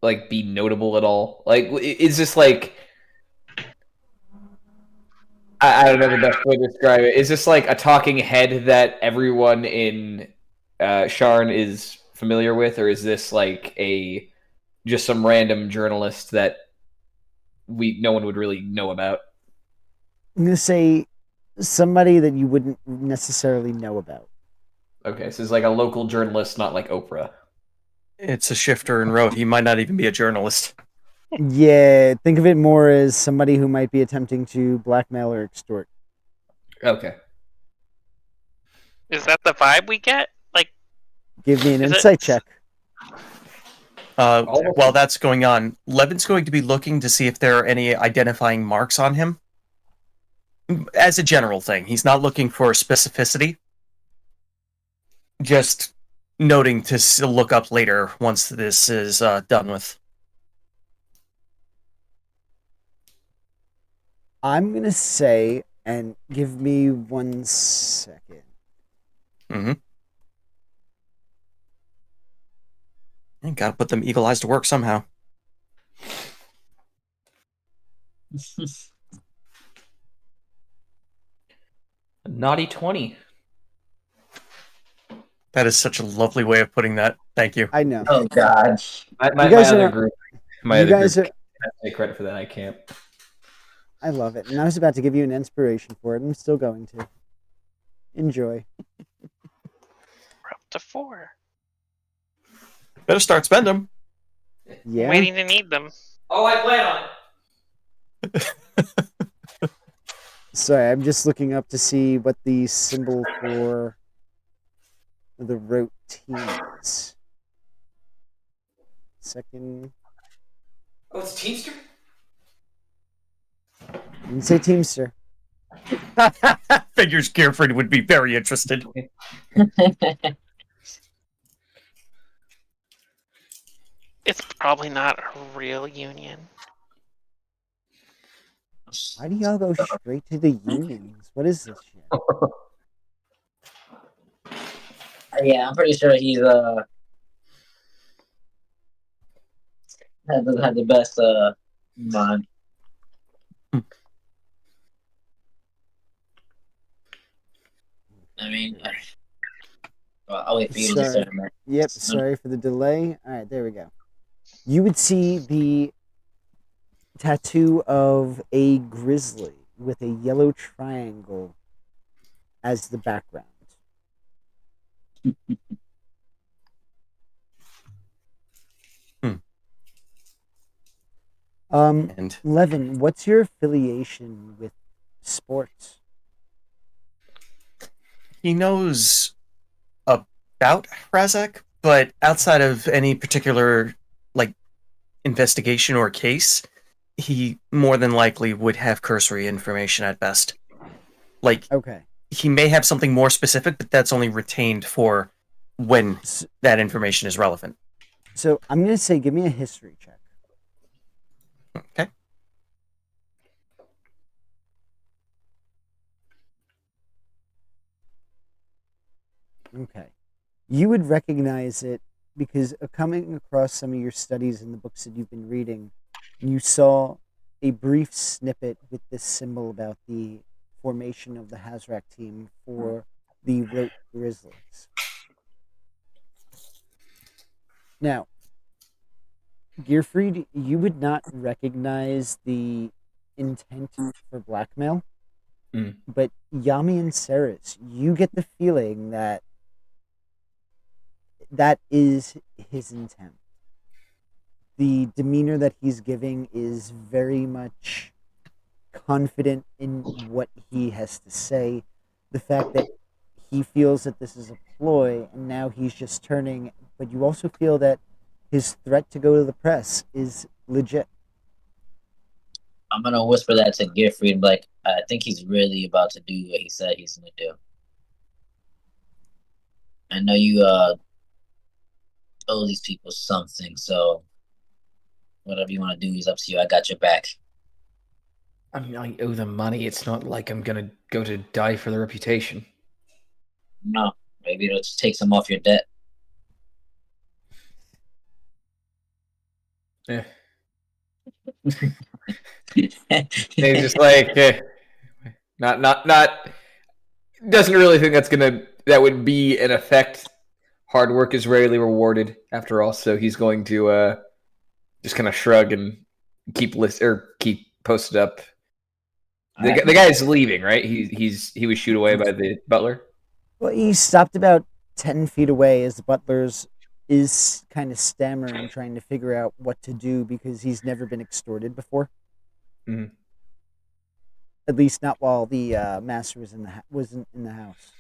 be notable at all? Is this I don't know the best way to describe it. Is this a talking head that everyone in Sharn is familiar with, or is this just some random journalist that no one would really know about?
I'm going to say somebody that you wouldn't necessarily know about.
Okay, so it's a local journalist, not like Oprah.
It's a shifter in road. He might not even be a journalist.
Yeah, think of it more as somebody who might be attempting to blackmail or extort.
Okay.
Is that the vibe we get?
Give me an insight check.
While that's going on, Levin's going to be looking to see if there are any identifying marks on him. As a general thing, he's not looking for specificity. Just noting to look up later once this is done with.
I'm going to say, and give me 1 second.
Mm-hmm. You gotta put them eagle eyes to work somehow.
A naughty 20.
That is such a lovely way of putting that. Thank you.
I know.
Oh, God.
My other group can't take credit for that. I can't.
I love it. And I was about to give you an inspiration for it. I'm still going to. Enjoy.
We're up to 4.
Better start spend them.
Yeah.
Waiting to need them.
Oh, I plan on it.
Sorry, I'm just looking up to see what the symbol for the rote is. Second.
Oh, it's Teamster?
Didn't say Teamster.
Figures Gearfried would be very interested.
It's probably not a real union.
Why do y'all go straight to the unions? What is this shit?
Yeah, I'm pretty sure he's had the best mind. I mean, I'll wait for you to discern that.
Yep, sorry for the delay. All right, there we go. You would see the tattoo of a grizzly with a yellow triangle as the background.
And
Levin, what's your affiliation with sports?
he knows about Razak, but outside of any particular like investigation or case, he more than likely would have cursory information at best. Like
Okay.
he may have something more specific, but that's only retained for when that information is relevant.
So I'm going to say, give me a history check.
Okay.
Okay. You would recognize it because coming across some of your studies in the books that you've been reading, you saw a brief snippet with this symbol about the formation of the Hazrak team for the Rote Grizzlies. Now, Gearfried, you would not recognize the intent for blackmail, but Yami and Cerys, you get the feeling that that is his intent. The demeanor that he's giving is very much confident in what he has to say. The fact that he feels that this is a ploy and now he's just turning, but you also feel that his threat to go to the press is legit.
I'm gonna whisper that to Gearfried, like, I think he's really about to do what he said he's gonna do. I know you owe these people something, so whatever you want to do is up to you. I got your back.
I mean, I owe them money. It's not like I'm gonna go to die for the reputation.
No, maybe it'll just take some off your debt.
Yeah. He's just like, not. Doesn't really think that would be an effect. Hard work is rarely rewarded, after all. So he's going to just kind of shrug and keep posted up. The guy's leaving, right? He was shooed away by the butler.
Well, he stopped about 10 feet away as the butler's is kind of stammering, trying to figure out what to do because he's never been extorted before.
Mm-hmm.
At least not while the master wasn't in the house.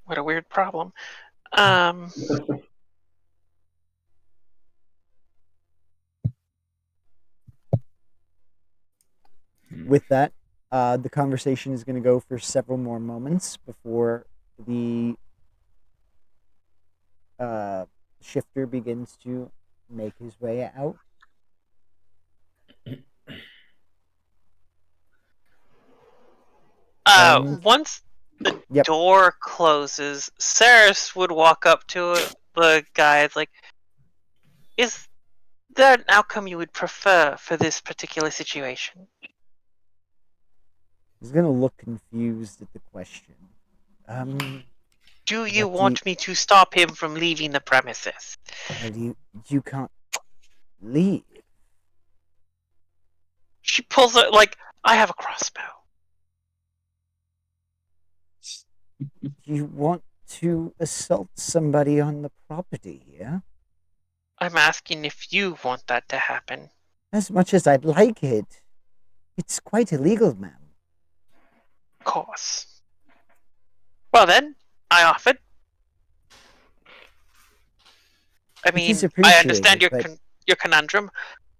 What a weird problem.
With that, the conversation is going to go for several more moments before the shifter begins to make his way out.
Once the door closes, Saerys would walk up to the guy. It's like, is there an outcome you would prefer for this particular situation?
He's going to look confused at the question.
Do you want me to stop him from leaving the premises?
Well, you can't leave.
She pulls it like, I have a crossbow.
You want to assault somebody on the property here?
I'm asking if you want that to happen.
As much as I'd like it, it's quite illegal, ma'am.
Of course. Well then, I offered. I mean, I understand your conundrum.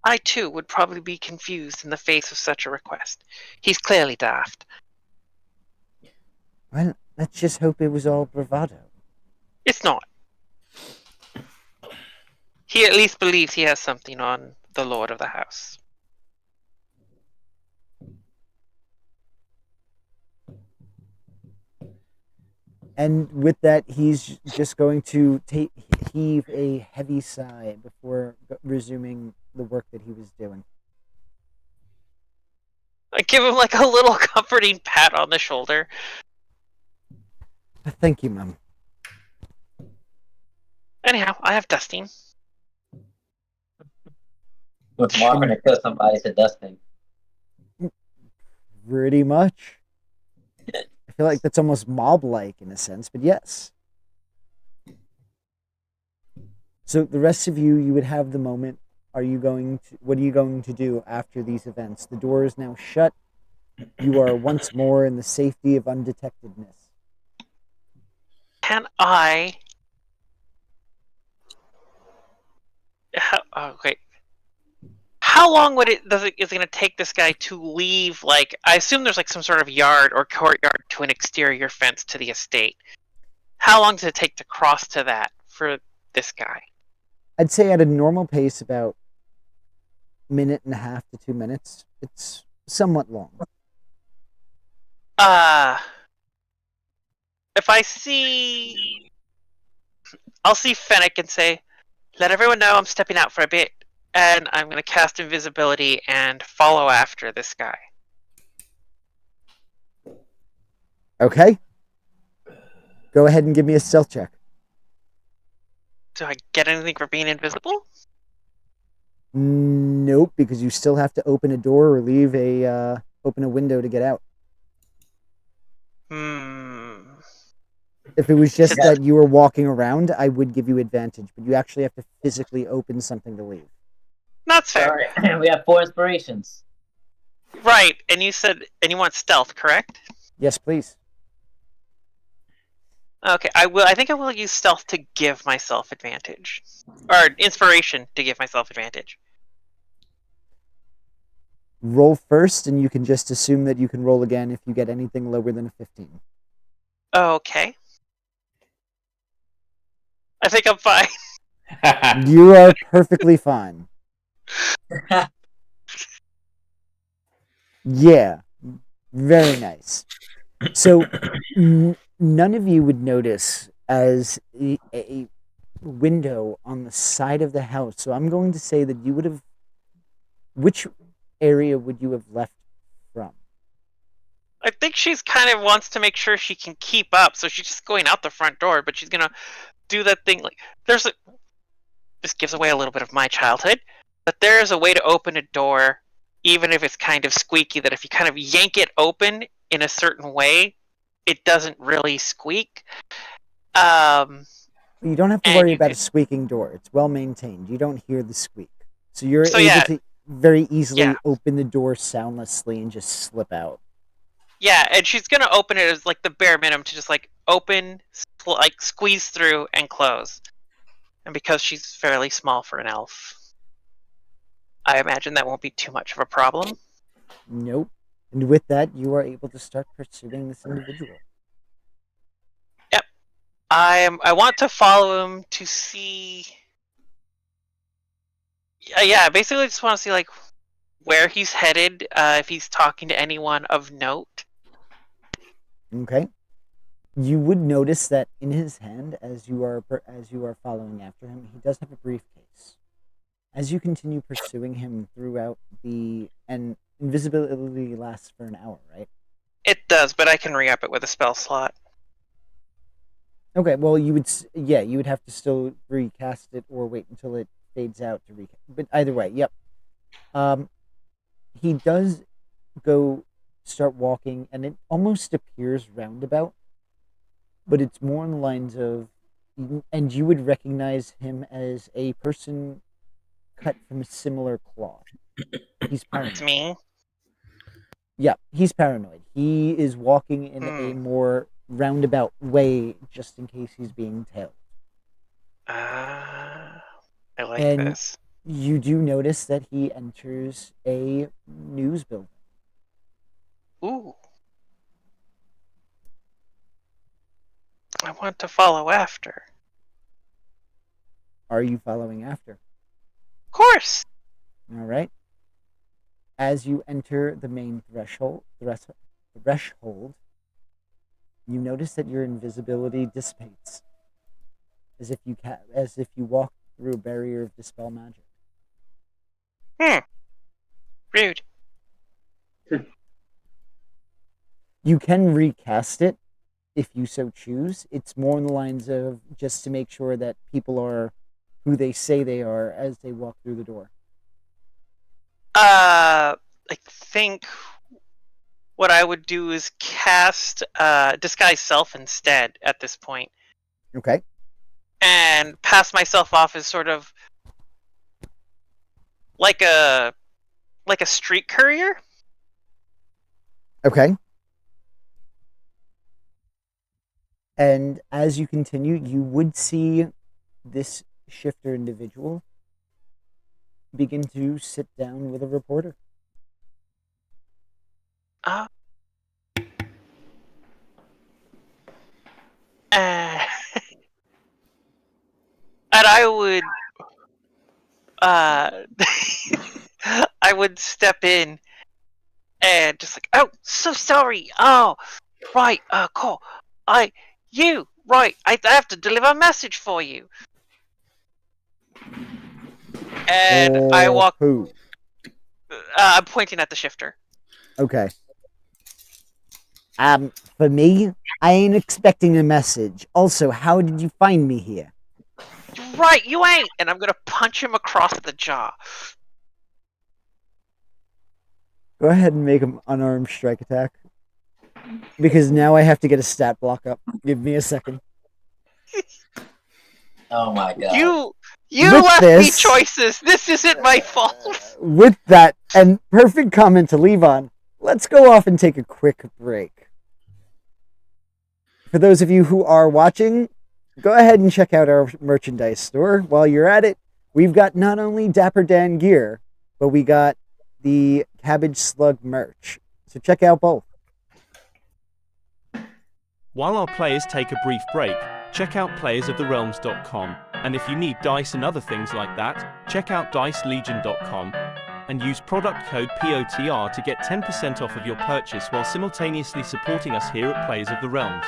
I too would probably be confused in the face of such a request. He's clearly daft.
Well, let's just hope it was all bravado.
It's not. He at least believes he has something on the Lord of the House.
And with that, he's just going to heave a heavy sigh before resuming the work that he was doing.
I give him like a little comforting pat on the shoulder.
Thank you, Mum.
Anyhow, I have dusting.
With Marvin to kill somebody to dusting.
Pretty much. If feel like that's almost mob-like in a sense, but yes. So the rest of you would have the moment. What are you going to do after these events? The door is now shut. You are once more in the safety of undetectedness.
Can I? Wait. How long is it going to take this guy to leave? Like, I assume there's like some sort of yard or courtyard to an exterior fence to the estate. How long does it take to cross to that for this guy?
I'd say at a normal pace, about minute and a half to 2 minutes. It's somewhat long.
If I see, I'll see Fenic and say, "Let everyone know I'm stepping out for a bit, and I'm going to cast invisibility and follow after this guy."
Okay. Go ahead and give me a stealth check.
Do I get anything for being invisible?
Nope, because you still have to open a door or open a window to get out. If it was just that you were walking around, I would give you advantage, but you actually have to physically open something to leave.
That's fair.
Sorry. We have 4 inspirations.
Right, and you want stealth, correct?
Yes, please.
Okay, I think I will use stealth to give myself advantage. Or inspiration to give myself advantage.
Roll first, and you can just assume that you can roll again if you get anything lower than a 15.
Okay. I think I'm fine.
You are perfectly fine. Yeah, very nice. So, none of you would notice as a window on the side of the house. So I'm going to say that you would have... Which area would you have left from?
I think she's kind of wants to make sure she can keep up, so she's just going out the front door, but she's gonna do that thing like this gives away a little bit of my childhood, but there's a way to open a door, even if it's kind of squeaky, that if you kind of yank it open in a certain way, it doesn't really squeak.
You don't have to worry about a squeaking door. It's well maintained. You don't hear the squeak. So you're able to very easily open the door soundlessly and just slip out.
Yeah, and she's gonna open it as like the bare minimum to just like open, like squeeze through and close. And because she's fairly small for an elf, I imagine that won't be too much of a problem.
Nope. And with that, you are able to start pursuing this individual.
Yep. I want to follow him to see. Yeah, basically just want to see like where he's headed, if he's talking to anyone of note.
Okay. You would notice that in his hand, as you are following after him, he does have a briefcase. As you continue pursuing him throughout and invisibility lasts for an hour, right?
It does, but I can re-up it with a spell slot.
Okay, well, you would have to still recast it or wait until it fades out to recast. But either way, yep. He does start walking, and it almost appears roundabout, but it's more in the lines of, and you would recognize him as a person cut from a similar cloth. He's paranoid.
It's me?
Yeah, he's paranoid. He is walking in a more roundabout way just in case he's being tailed.
I like this.
You do notice that he enters a news building.
Ooh. I want to follow after.
Are you following after?
Of course.
All right. As you enter the main threshold, you notice that your invisibility dissipates, as if you walk through a barrier of dispel magic.
Rude.
You can recast it if you so choose. It's more in the lines of just to make sure that people are who they say they are as they walk through the door.
I think what I would do is cast Disguise Self instead at this point.
Okay.
And pass myself off as sort of like a street courier.
Okay. And as you continue, you would see this shifter individual begin to sit down with a reporter.
And I would I would step in and just like, oh, so sorry. Oh, right. Cool. I have to deliver a message for you. And I walk.
Who?
I'm pointing at the shifter.
Okay. For me, I ain't expecting a message. Also, how did you find me here?
Right, you ain't. And I'm gonna punch him across the jaw.
Go ahead and make an unarmed strike attack. Because now I have to get a stat block up. Give me a second.
Oh my god.
You
With
left me
this-
choices. This isn't my fault.
With that, and perfect comment to leave on, let's go off and take a quick break. For those of you who are watching, go ahead and check out our merchandise store. While you're at it, we've got not only Dapper Dan gear, but we got the Cabbage Slug merch. So check out both.
While our players take a brief break, check out playersoftherealms.com, and if you need dice and other things like that, check out dicelegion.com and use product code POTR to get 10% off of your purchase while simultaneously supporting us here at Players of the Realms.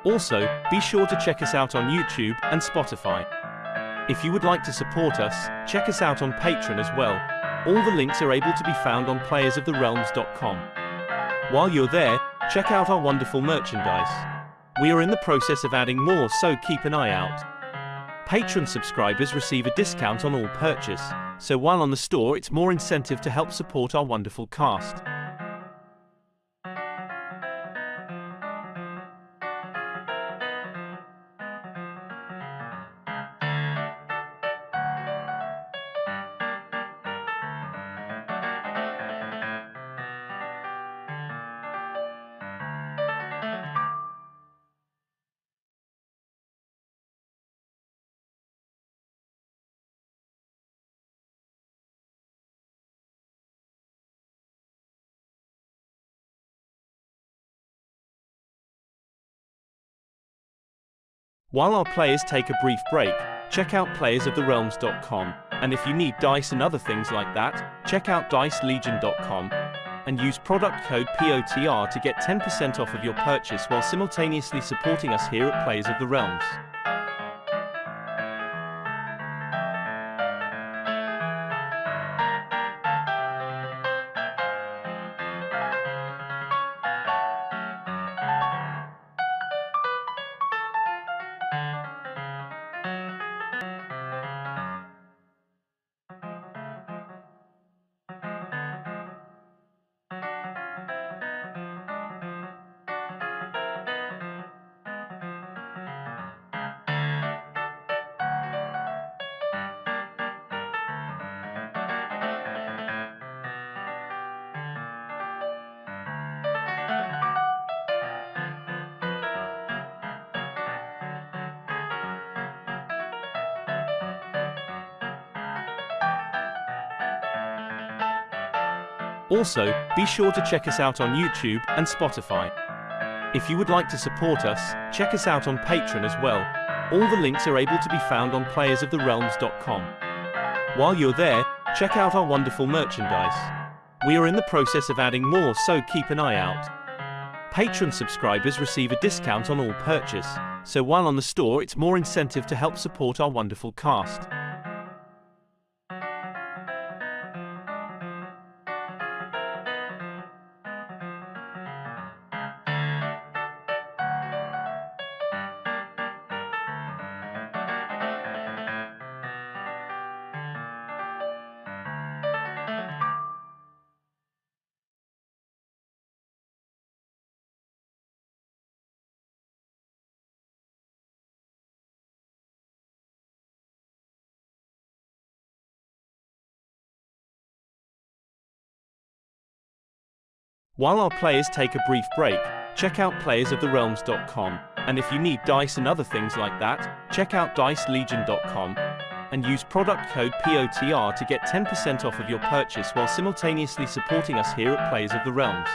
Also, be sure to check us out on YouTube and Spotify. If you would like to support us, check us out on Patreon as well. All the links are able to be found on playersoftherealms.com. While you're there, check out our wonderful merchandise. We are in the process of adding more, so keep an eye out. Patreon subscribers receive a discount on all purchase, so while on the store it's more incentive to help support our wonderful cast. While our players take a brief break, check out playersoftherealms.com, and if you need dice and other things like that, check out dicelegion.com and use product code POTR to get 10% off of your purchase while simultaneously supporting us here at Players of the Realms. Also, be sure to check us out on YouTube and Spotify. If you would like to support us, check us out on Patreon as well. All the links are able to be found on playersoftherealms.com. While you're there, check out our wonderful merchandise. We are in the process of adding more, so keep an eye out. Patreon subscribers receive a discount on all purchase, so while on the store it's more incentive to help support our wonderful cast. While our players take a brief break, check out playersoftherealms.com, and if you need dice and other things like that, check out dicelegion.com and use product code POTR to get 10% off of your purchase while simultaneously supporting us here at Players of the Realms.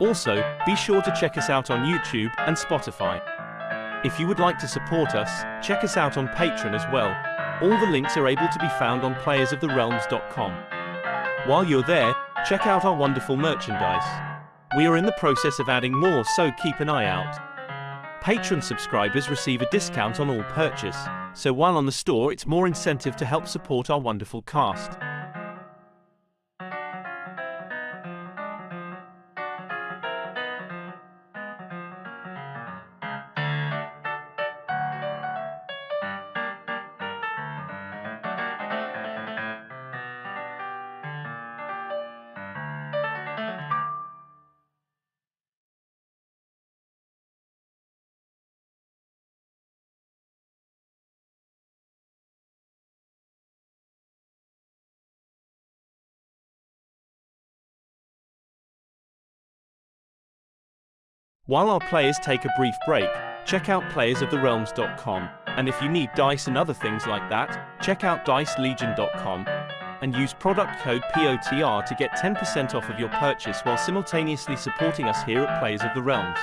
Also, be sure to check us out on YouTube and Spotify. If you would like to support us, check us out on Patreon as well. All the links are able to be found on playersoftherealms.com. While you're there, check out our wonderful merchandise. We are in the process of adding more, so keep an eye out. Patreon subscribers receive a discount on all purchase, so while on the store it's more incentive to help support our wonderful cast. While our players take a brief break, check out playersoftherealms.com, and if you need dice and other things like that, check out dicelegion.com and use product code POTR to get 10% off of your purchase while simultaneously supporting us here at Players of the Realms.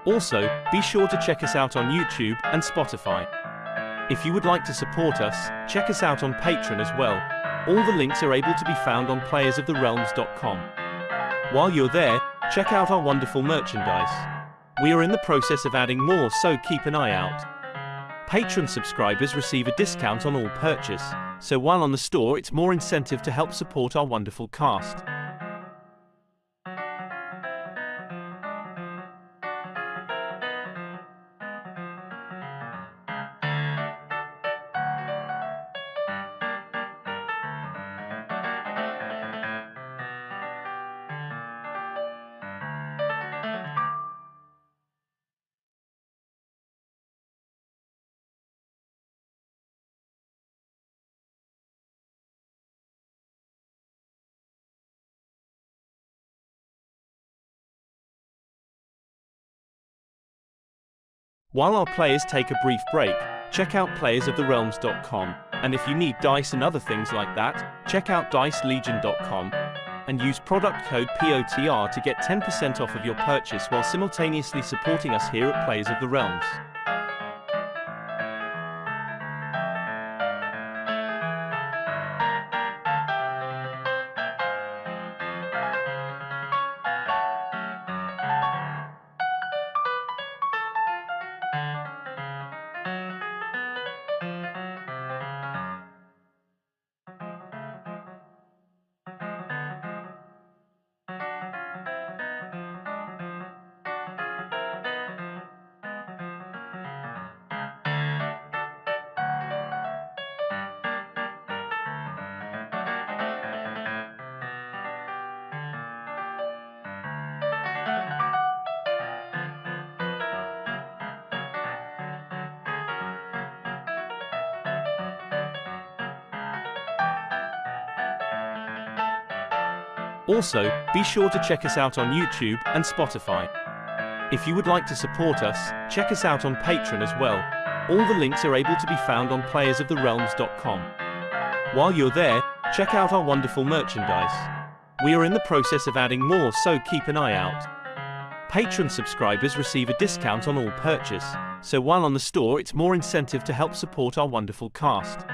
Also, be sure to check us out on YouTube and Spotify. If you would like to support us, check us out on Patreon as well. All the links are able to be found on playersoftherealms.com. While you're there, check out our wonderful merchandise. We are in the process of adding more, so keep an eye out. Patreon subscribers receive a discount on all purchase, so while on the store it's more incentive to help support our wonderful cast. While our players take a brief break, check out playersoftherealms.com, and if you need dice and other things like that, check out dicelegion.com, and use product code POTR to get 10% off of your purchase while simultaneously supporting us here at Players of the Realms. Also, be sure to check us out on YouTube and Spotify. If you would like to support us, check us out on Patreon as well. All the links are able to be found on playersoftherealms.com. While you're there, check out our wonderful merchandise. We are in the process of adding more, so keep an eye out. Patreon subscribers receive a discount on all purchase, so while on the store it's more incentive to help support our wonderful cast.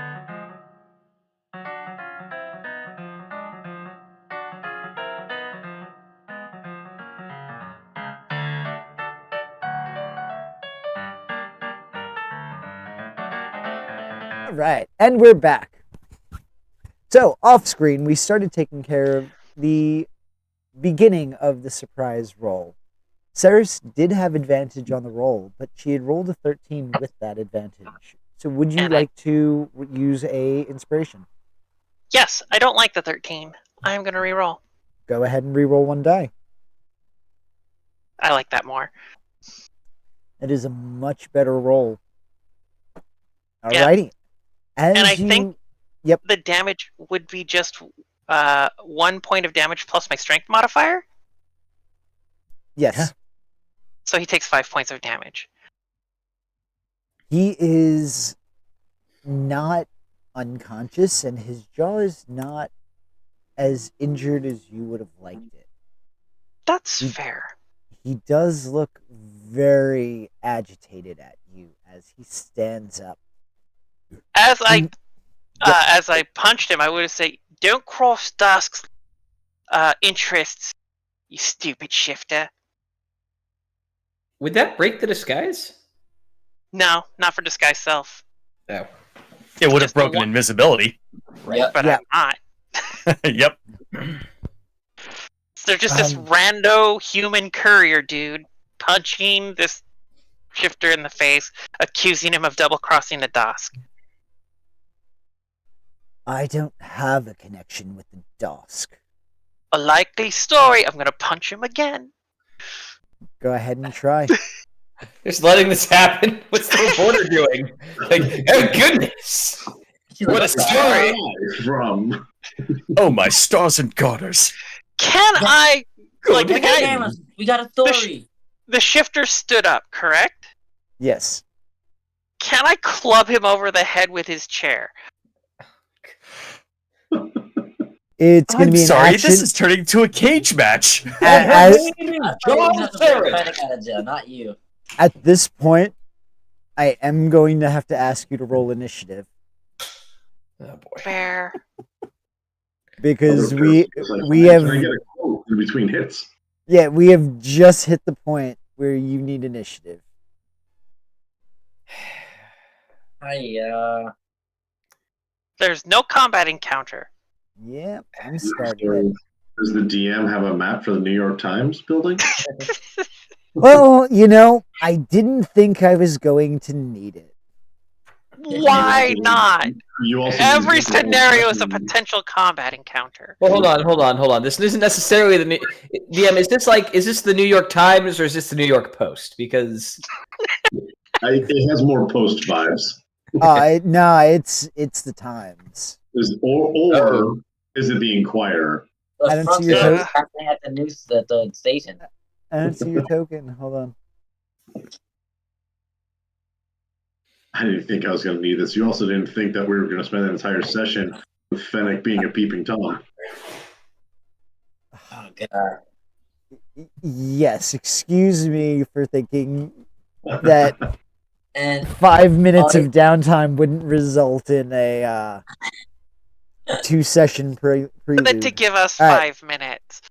All right, and we're back. So, off screen, we started taking care of the beginning of the surprise roll. Cerys did have advantage on the roll, but she had rolled a 13 with that advantage. So, would you
And
like to use a inspiration?
Yes, I don't like the 13. I'm going to reroll.
Go ahead and re-roll one die.
I like that more.
It is a much better roll.
Yeah.
Alrighty. As
And I
you...
think
Yep.
the damage would be just 1 point of damage plus my strength modifier.
Yes.
So he takes 5 points of damage.
He is not unconscious, and his jaw is not as injured as you would have liked it.
That's
He-
fair.
He does look very agitated at you as he stands up.
As I
Mm,
as I punched him, I would have said, "Don't cross Dusk's interests, you stupid shifter."
Would that break the disguise?
No, not for disguise self.
Oh.
It would have
Just the
broken
one.
invisibility.
Yep.
But
Yeah.
I'm not.
Yep.
So they're just this rando human courier dude punching this shifter in the face, accusing him of double crossing the Dusk.
I don't have a connection with the Dusk.
A likely story. I'm gonna punch him again.
Go ahead and try.
Just letting this happen. What's the reporter doing? Like, oh goodness! What a story!
From
Oh, my stars and garters.
Can I? Like the guy,
Damn us, we got a story.
the shifter stood up, correct?
Yes.
Can I club him over the head with his chair?
It's going to
I'm
be an
sorry,
action.
this is turning into a cage match.
As-
I thought you have to get Fenic out of jail, not you.
at this point, I am going to have to ask you to roll initiative
Oh boy.
Fair.
because
It's like,
we
I'm
have
trying to get a quote in between hits.
we have just hit the point where you need initiative.
There's no combat encounter.
Yep, I'm starting it.
Does the DM have a map for the New York Times building?
Well, I didn't think I was going to need it.
Why not?
You also
Every
need to-
scenario is a potential combat encounter.
Well, hold on. This isn't necessarily the DM. Is this the New York Times or is this the New York Post? Because
It has more post vibes.
No, it's the Times.
Or is it the Inquirer?
I don't see
your
your
token.
happening at the news at the station.
I don't see your token. Hold on.
I didn't think I was going to need this. You also didn't think that we were going to spend an entire session with Fenic being a peeping Tom.
Oh god.
Yes, excuse me for thinking that
And
5 minutes
Oh,
of downtime wouldn't result in a 2-session
But then to
prelude.
give us
All right.
5 minutes.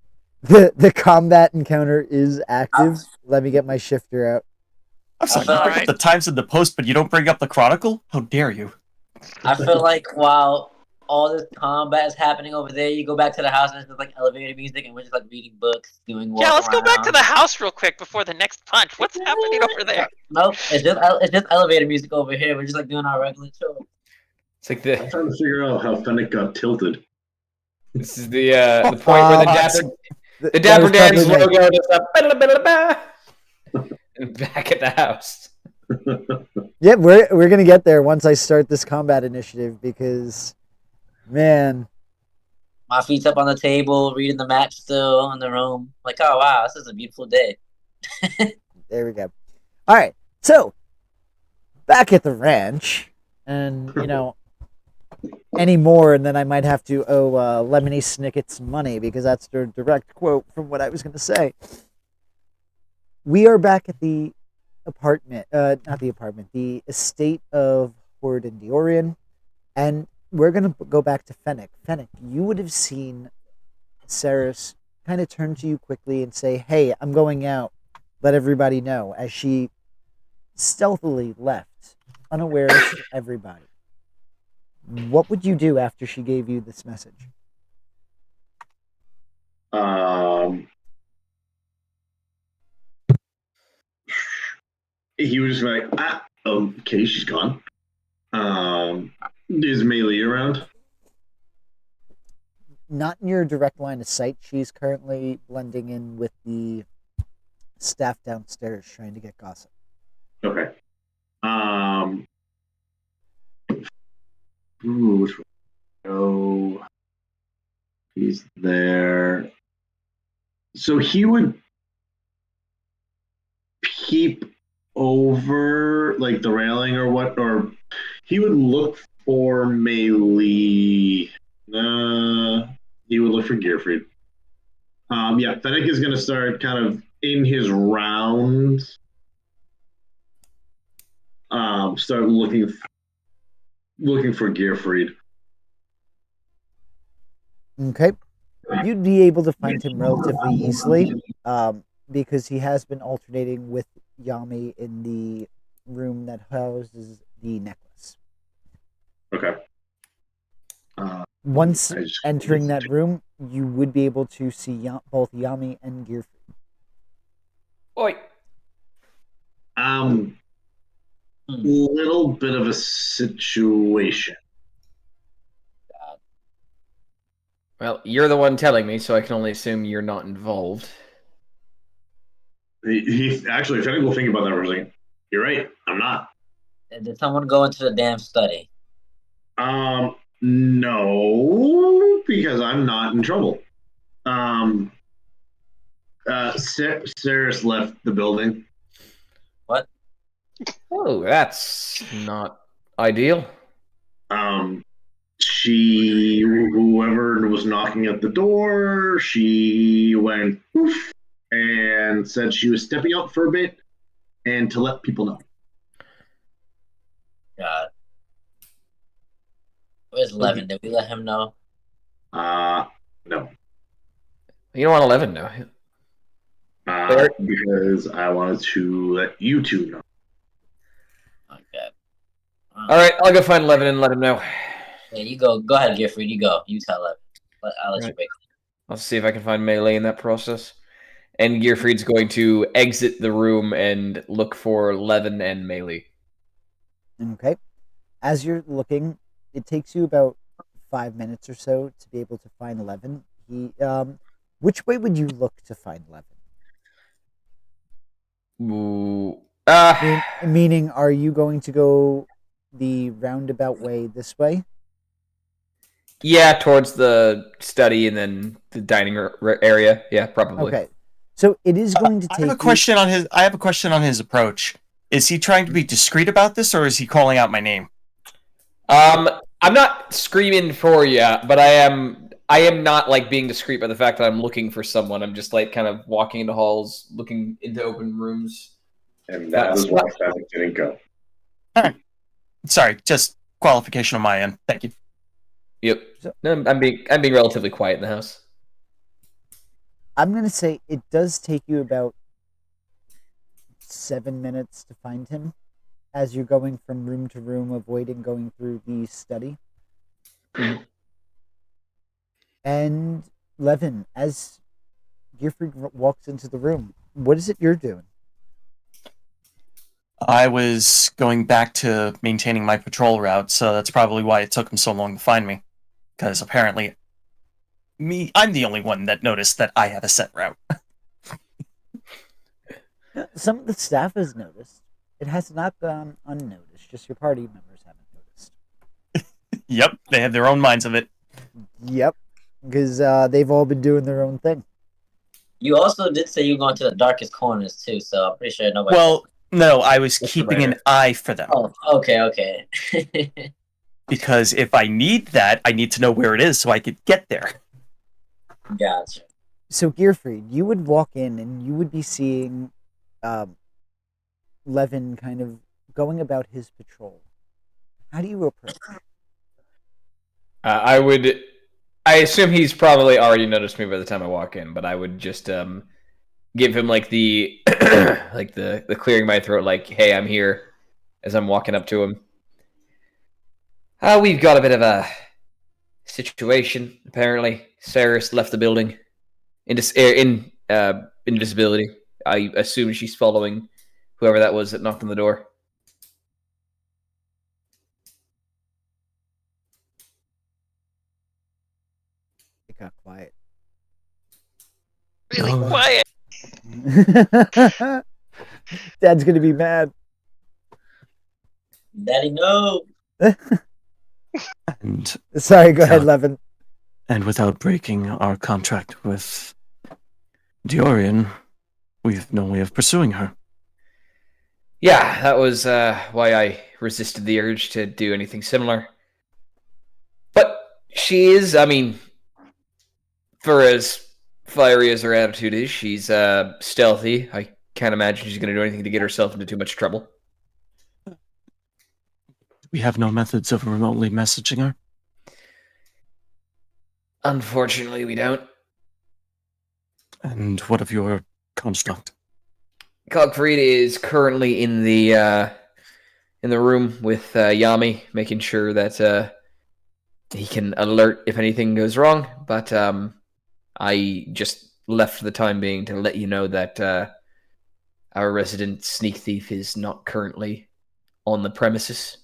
The combat encounter is active. Let me get my shifter out.
I'm sorry,
feel
you bring
like-
up the times in the post, but you don't bring up the chronicle? How dare you?
I feel like while all this combat is happening over there, you go back to the house and it's just like elevator music, and we're just like reading books, doing walk
Yeah, let's go back to
around.
the house real quick before the next punch. What's happening over there?
Nope, it's just elevator music over here. We're just like doing our regular chores.
It's like
I'm trying to figure out how Fenic got tilted.
this is the point where the Dapper
That was
Dans
probably
logo is up and back at the house.
Yeah, we're gonna get there once I start this combat initiative because, man,
My feet's up on the table, reading the map still in the room. Like, oh wow, this is a beautiful day.
there we go. All right, so back at the ranch, and any more, and then I might have to owe Lemony Snicket some money because that's the direct quote from what I was going to say. We are back at the apartment, not the apartment, the estate of Horde and Orien, and we're going to go back to Fenic. Fenic, you would have seen Saerys kind of turn to you quickly and say, "Hey, I'm going out. Let everybody know," as she stealthily left, unaware to everybody. What would you do after she gave you this message?
He was just like, okay, she's gone. Is Melee around?
Not in your direct line of sight. She's currently blending in with the staff downstairs trying to get gossip.
Okay. Which one? Oh, he's there. So he would peep over like the railing or what, or he would look for Melee. He would look for Gearfried. Yeah, Fenic is going to start kind of in his rounds. Start looking for Gearfried.
Okay. You'd be able to find him relatively easily because he has been alternating with Yami in the room that houses the necklace.
Okay.
Once entering that room, you would be able to see both Yami and Gearfried.
Oi.
Little bit of a situation.
Well, you're the one telling me, so I can only assume you're not involved.
He actually, if anyone will think about that for a second, you're right. I'm not.
Did someone go into the damn study?
No, because I'm not in trouble. Cerys left the building.
What?
Oh, that's not ideal.
Whoever was knocking at the door, she went poof and said she was stepping out for a bit and to let people know.
God. Where's Levin? Did we let him know?
No.
You don't want 11 now.
Because I wanted to let you two know.
Okay.
All right, I'll go find 11 and let him know.
Yeah, you go. Go ahead, Gearfried. You go. You tell Levin. I'll let you break.
I'll see if I can find Melee in that process. And Gearfried's going to exit the room and look for Levin and Melee.
Okay. As you're looking, it takes you about 5 minutes or so to be able to find Levin. Which way would you look to find Levin?
Ooh.
Meaning, are you going to go the roundabout way this way?
Yeah, towards the study and then the dining area. Yeah, probably.
Okay. So it is going to take.
I have a question on his. I have a question on his approach. Is he trying to be discreet about this, or is he calling out my name?
I'm not screaming for you, but I am not like being discreet by the fact that I'm looking for someone. I'm just like kind of walking into halls, looking into open rooms.
And that is why Fenic didn't go.
Sorry, just qualification on my end. Thank you.
Yep. No, I'm being relatively quiet in the house.
I'm going to say it does take you about 7 minutes to find him as you're going from room to room, avoiding going through the study.
Mhm.
And Levin, as Gearfried walks into the room, what is it you're doing?
I was going back to maintaining my patrol route, so that's probably why it took him so long to find me. Because apparently, I'm the only one that noticed that I had a set route.
Some of the staff has noticed. It has not gone unnoticed. Just your party members haven't noticed.
Yep, they have their own minds of it.
Yep, because they've all been doing their own thing.
You also did say you were going to the darkest corners too, so I'm pretty sure nobody.
Well, no, I was
What's
keeping
the
an
matter?
eye for them.
Oh, okay.
Because if I need that, I need to know where it is so I could get there.
Gotcha.
So, Gearfried, you would walk in and you would be seeing Levin kind of going about his patrol. How do you approach?
I assume he's probably already noticed me by the time I walk in, but I would just give him like the like the clearing my throat, like, "Hey, I'm here," as I'm walking up to him. We've got a bit of a situation. Apparently, Saerys left the building in invisibility. I assume she's following whoever that was that knocked on the door.
It got quiet.
Really
No.
quiet.
Dad's gonna be mad.
Daddy, no.
And
Sorry, go ahead,
So-
Levin.
without breaking our contract with Orien, we've no way of pursuing her.
Yeah, that was why I resisted the urge to do anything similar. But she is, I mean, for as fiery as her attitude is, she's stealthy. I can't imagine she's going to do anything to get herself into too much trouble.
We have no methods of remotely messaging her.
Unfortunately, we don't.
And what of your construct?
Cogfried is currently in the room with Yami, making sure that he can alert if anything goes wrong. But I just left for the time being to let you know that our resident sneak thief is not currently on the premises.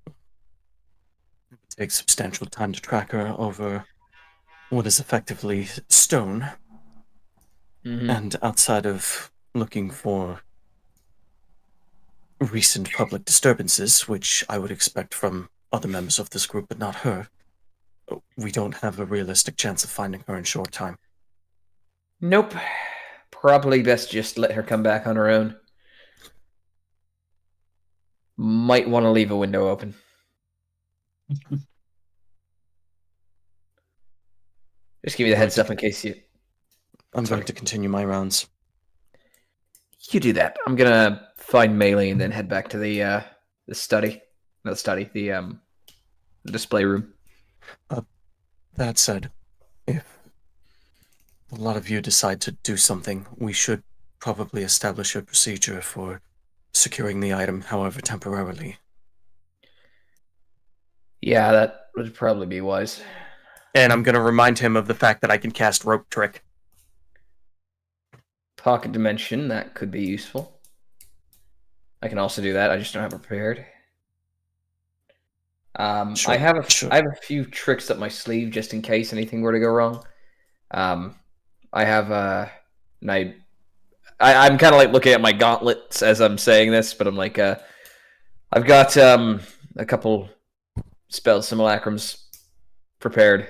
It takes substantial time to track her over what is effectively stone.
Mhm.
And outside of looking for recent public disturbances, which I would expect from other members of this group but not her, we don't have a realistic chance of finding her in short time.
Nope. Probably best just let her come back on her own. Might want to leave a window open. Just give you the heads up in case you...
I'm going to continue my rounds.
You do that. I'm gonna find Melee and then head back to the study. Not the study, the display room.
That said, if a lot of you decide to do something, we should probably establish a procedure for securing the item, however temporarily.
Yeah, that would probably be wise.
And I'm going to remind him of the fact that I can cast Rope Trick.
Pocket Dimension, that could be useful. I can also do that, I just don't have it prepared.
Sure,
I have
sure.
I have a few tricks up my sleeve just in case anything were to go wrong. I have I'm kind of like looking at my gauntlets as I'm saying this, but I'm like I've got a couple spell simulacrums prepared.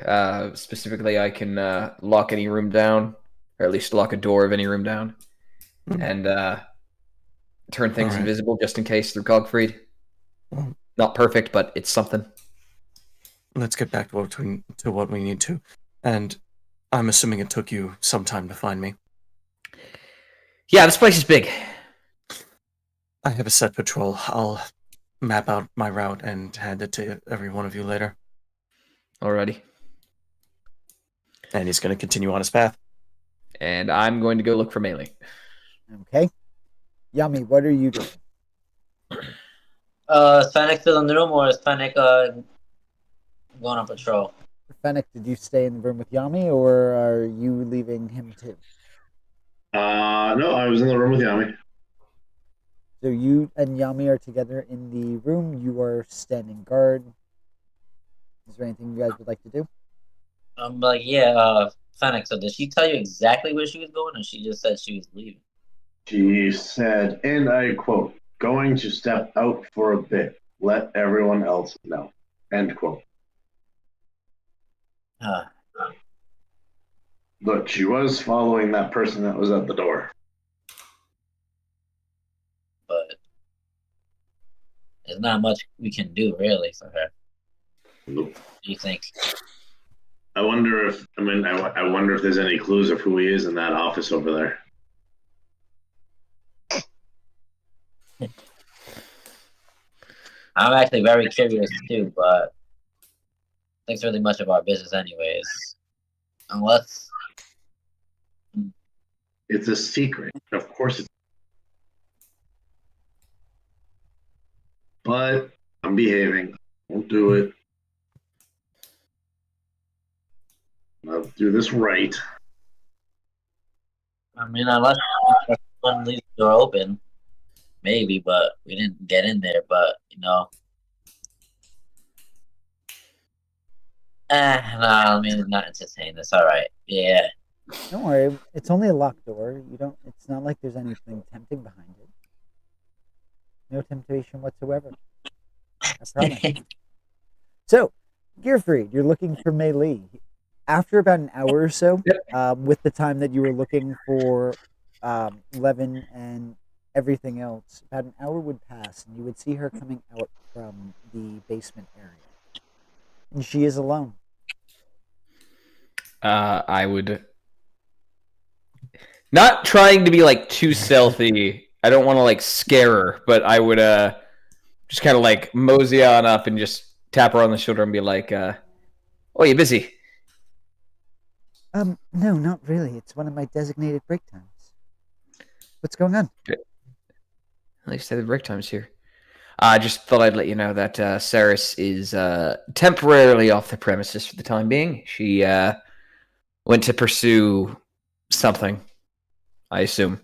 Specifically, I can lock any room down, or at least lock a door of any room down. And turn things
Alright.
invisible just in case through Gogfried.
Well,
Not perfect, but it's something.
let's get back to what we need to. And I'm assuming it took you some time to find me.
Yeah, this place is big.
I have a set patrol. I'll map out my route and hand it to every one of you later.
Alrighty.
And he's going to continue on his path.
And I'm going to go look for Melee.
Okay. Yami, what are you doing?
Is Fenic still in the room, or is Fenic going on patrol?
Fenic, did you stay in the room with Yami, or are you leaving him too?
No, I was in the room with Yami.
So you and Yami are together in the room. You are standing guard. Is there anything you guys would like to do?
I'm like, yeah, Fenic, so did she tell you exactly where she was going, or she just said she was leaving?
She said, and I quote, going to step out for a bit. Let everyone else know. End quote. But she was following that person that was at the door.
But there's not much we can do, really, for her.
Nope.
What do you think?
I wonder if there's any clues of who he is in that office over there.
I'm actually very curious, too, but I think it's really much of our business anyways. Unless...
It's a secret. Of course it's... But I'm behaving. Won't do it. I'll do this right.
I mean, unless someone leaves the door open, maybe, but we didn't get in there, but, no, I mean, not entertain this, alright, yeah.
Don't worry, it's only a locked door. It's not like there's anything tempting behind it. No temptation whatsoever. I promise. So, Gearfried, you're looking for Melee. After about an hour or so, with the time that you were looking for Levin and everything else, about an hour would pass and you would see her coming out from the basement area. And she is alone.
I would... Not trying to be, like, too stealthy. I don't want to, like, scare her, but I would just kind of, like, mosey on up and just tap her on the shoulder and be like, oh, you busy?
No, not really. It's one of my designated break times. What's going on?
At least I have the break times here. I just thought I'd let you know that Cerys is temporarily off the premises for the time being. She went to pursue something, I assume.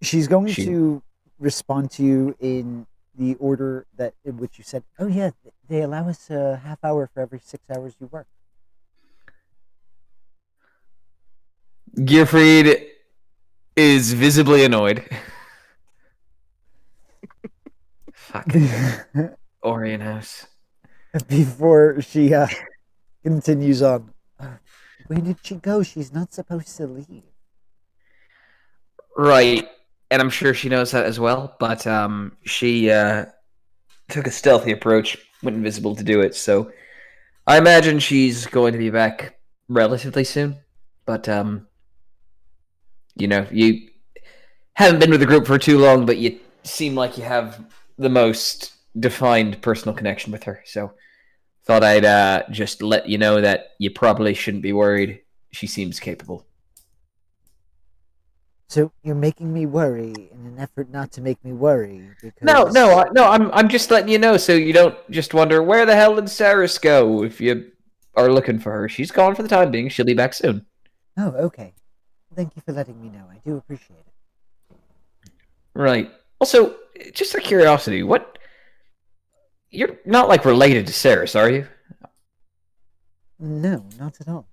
She's going to respond to you in the order in which you said, oh yeah, they allow us a half hour for every 6 hours you work.
Gearfried is visibly annoyed. Fuck. Orien house.
Before she continues on. Where did she go? She's not supposed to leave.
Right, and I'm sure she knows that as well, but she took a stealthy approach, went invisible to do it, so I imagine she's going to be back relatively soon. But, you haven't been with the group for too long, but you seem like you have the most defined personal connection with her, so thought I'd just let you know that you probably shouldn't be worried. She seems capable.
So you're making me worry in an effort not to make me worry. Because...
No. I'm just letting you know so you don't just wonder where the hell did Saerys go if you are looking for her. She's gone for the time being. She'll be back soon.
Oh, okay. Thank you for letting me know. I do appreciate it.
Right. Also, just out of curiosity, you're not like related to Saerys, are you?
No, not at all.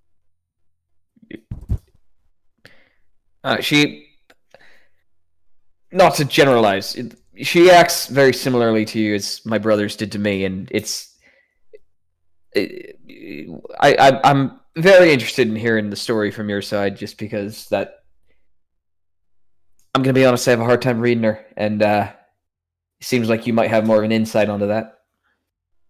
She, not to generalize, she acts very similarly to you as my brothers did to me, and I'm very interested in hearing the story from your side, just because that I'm gonna be honest, I have a hard time reading her, and it seems like you might have more of an insight onto that.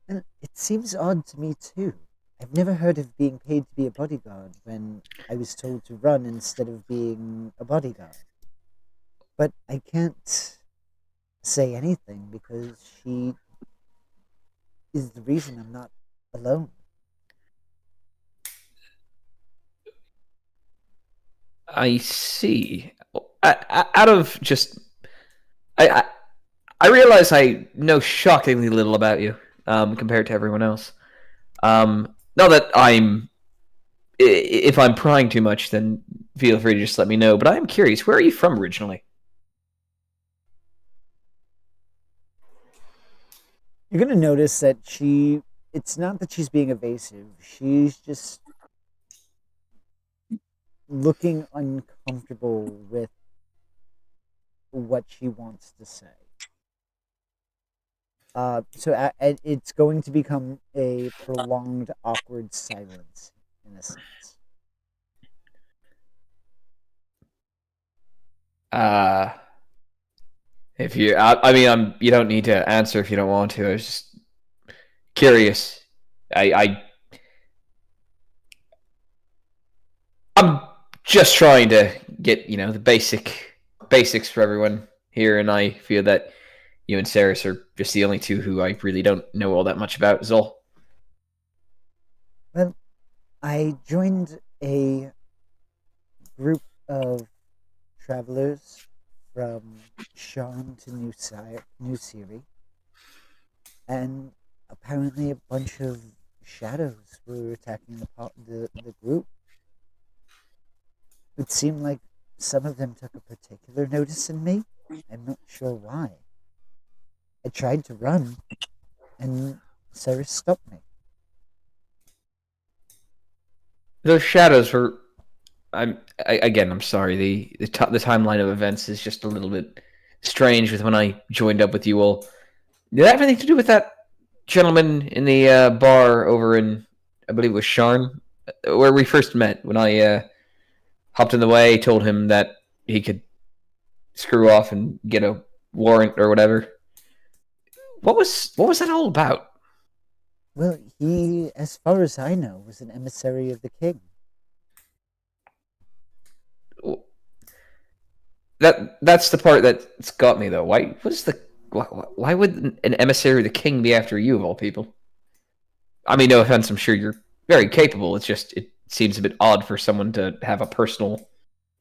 And it seems odd to me too. I've never heard of being paid to be a bodyguard when I was told to run instead of being a bodyguard. But I can't say anything because she is the reason I'm not alone.
I see. Out of just, I, I realize I know shockingly little about you compared to everyone else. Not that if I'm prying too much, then feel free to just let me know. But I am curious, where are you from originally?
You're going to notice that it's not that she's being evasive, she's just looking uncomfortable with what she wants to say. So it's going to become a prolonged, awkward silence, in a sense.
If you, I mean, you don't need to answer if you don't want to. I was just curious. I'm just trying to get the basics for everyone here, and I feel that you and Saerys are just the only two who I really don't know all that much about. Is all.
Well, I joined a group of travelers from Sean to New Cerys, and apparently a bunch of shadows were attacking the group. It seemed like some of them took a particular notice in me. I'm not sure why. I tried to run, and Cerys stopped me.
Those shadows were. I'm sorry. The timeline of events is just a little bit strange with when I joined up with you all. Did that have anything to do with that gentleman in the bar over in, I believe it was Sharn, where we first met? When I hopped in the way, told him that he could screw off and get a warrant or whatever. What was that all about?
Well, he, as far as I know, was an emissary of the king.
That's the part that's got me though. Why would an emissary of the king be after you of all people? I mean, no offense, I'm sure you're very capable. It's just it seems a bit odd for someone to have a personal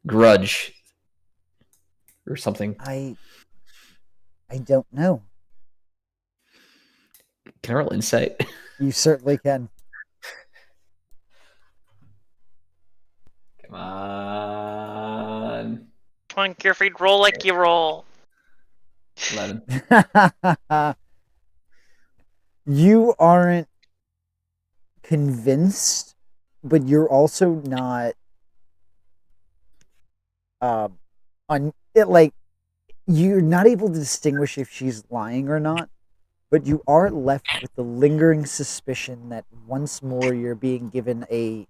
grudge or something.
I don't know.
Can I roll insight?
You certainly can.
Come on.
Come on, Gearfried, roll like you roll.
11.
You aren't convinced, but you're also not you're not able to distinguish if she's lying or not, but you are left with the lingering suspicion that once more you're being given a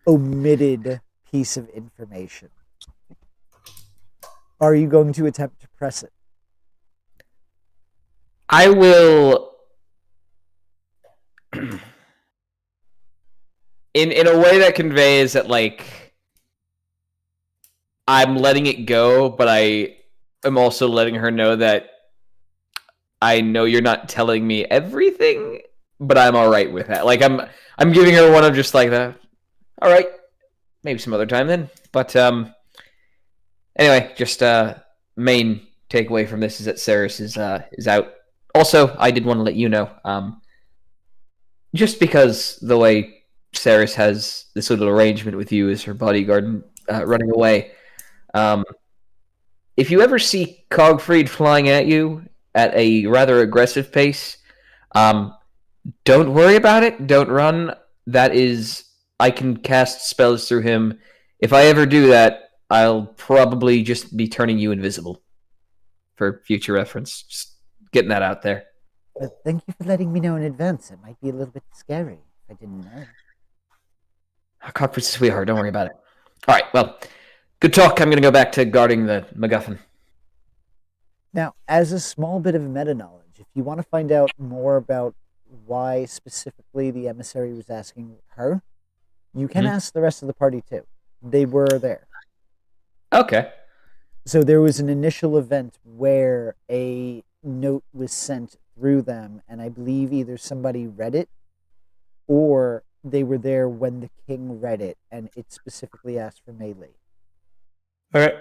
omitted piece of information. Are you going to attempt to press it?
I will in a way that conveys that I'm letting it go, but I am also letting her know that I know you're not telling me everything, but I'm all right with that. I'm giving her one of just like the, all right, maybe some other time then. But anyway, just main takeaway from this is that Saerys is out. Also, I did want to let you know, just because the way Saerys has this little arrangement with you as her bodyguard running away. If you ever see Cogfried flying at you at a rather aggressive pace, don't worry about it. Don't run. I can cast spells through him. If I ever do that, I'll probably just be turning you invisible for future reference. Just getting that out there.
But thank you for letting me know in advance. It might be a little bit scary if I didn't know.
Cogfried's a sweetheart. Don't worry about it. All right, well, Good talk. I'm gonna go back to guarding the MacGuffin.
Now, as a small bit of meta knowledge, if you want to find out more about why specifically the emissary was asking her, you can ask the rest of the party too. They were there.
Okay.
So there was an initial event where a note was sent through them, and I believe either somebody read it or they were there when the king read it, and it specifically asked for melee.
All right.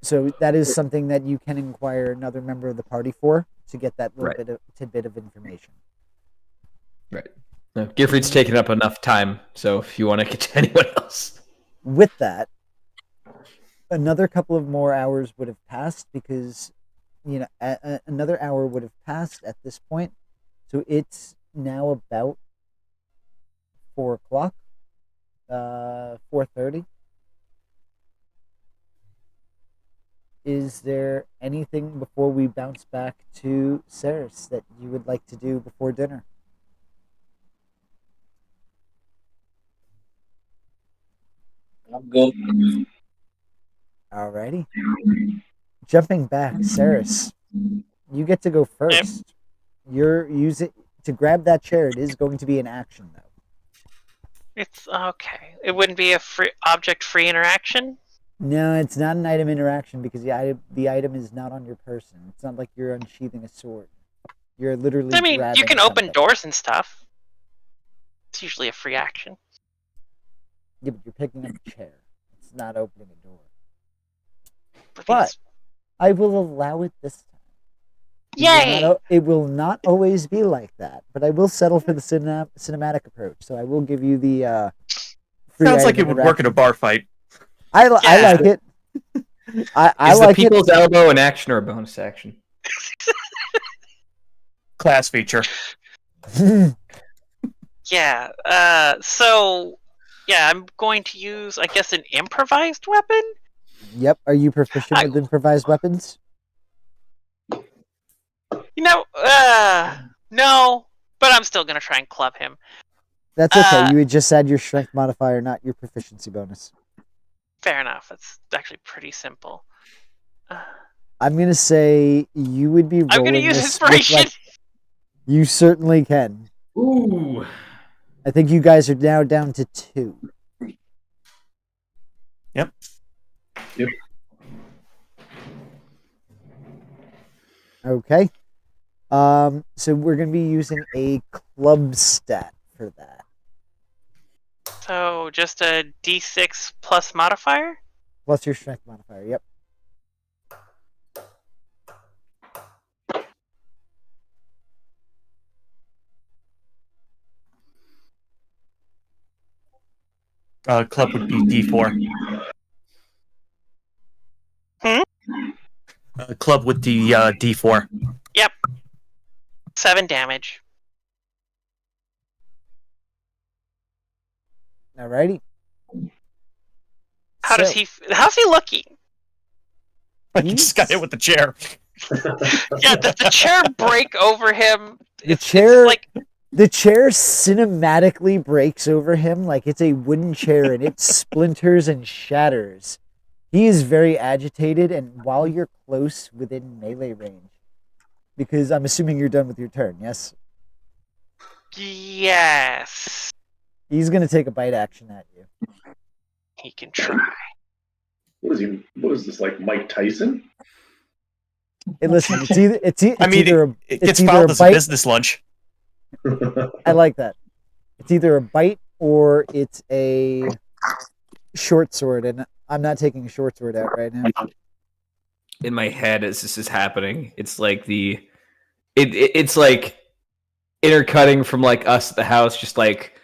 So that is something that you can inquire another member of the party for to get that little bit of tidbit of information.
Right. No, Gifrid's taken up enough time, so if you want to get to anyone else.
With that, another couple of more hours would have passed because, another hour would have passed at this point. So it's now about 4 o'clock, 4:30. Is there anything before we bounce back to Cerys that you would like to do before dinner?
I'm good.
Alrighty. Jumping back, Cerys, you get to go first. You're using to grab that chair. It is going to be an action, though.
It's okay. It wouldn't be a free object-free interaction.
No, it's not an item interaction because the item is not on your person. It's not like you're unsheathing a sword. You're literally.
I mean, you can open
something.
doors and stuff. It's usually a free action.
Yeah, but you're picking up a chair. It's not opening a door.
But
I will allow it this time.
yay!
It will not always be like that, but I will settle for the cinematic approach. So I will give you the.
Sounds like it would work in a bar fight.
I like it. I
Is
like
the people's elbow an action or a bonus action?
Class feature.
it.
Yeah. So, yeah, I'm going to use, I guess, an improvised weapon.
Yep. Are you proficient with improvised weapons?
No, but I'm still gonna try and club him.
That's okay. You would just add your strength modifier, not your proficiency bonus.
Fair enough. It's actually pretty simple.
I'm gonna say you would be rolling.
I'm gonna use
this
inspiration.
You certainly can.
Ooh.
I think you guys are now down to 2.
Yep.
Okay. So we're gonna be using a club stat for that.
So just a D6 plus modifier.
Plus your strength modifier. Yep.
Club would be D4. Club with the D4.
Yep. 7 damage.
Alrighty.
How's he looking?
He just got hit with the chair.
Yeah, does the chair break over him?
The
It's
chair,
like
the chair cinematically breaks over him like it's a wooden chair, and it splinters and shatters. He is very agitated, and while you're close within melee range, because I'm assuming you're done with your turn, yes?
yes,
He's going to take a bite action at you.
he can try.
What is this, like Mike Tyson?
Hey, listen, it's either
it gets
either
filed
a
as a
bite.
business lunch.
I like that. It's either a bite or it's a short sword, and I'm not taking a short sword out right now.
In my head, as this is happening, it's like it's like intercutting from like us at the house, just like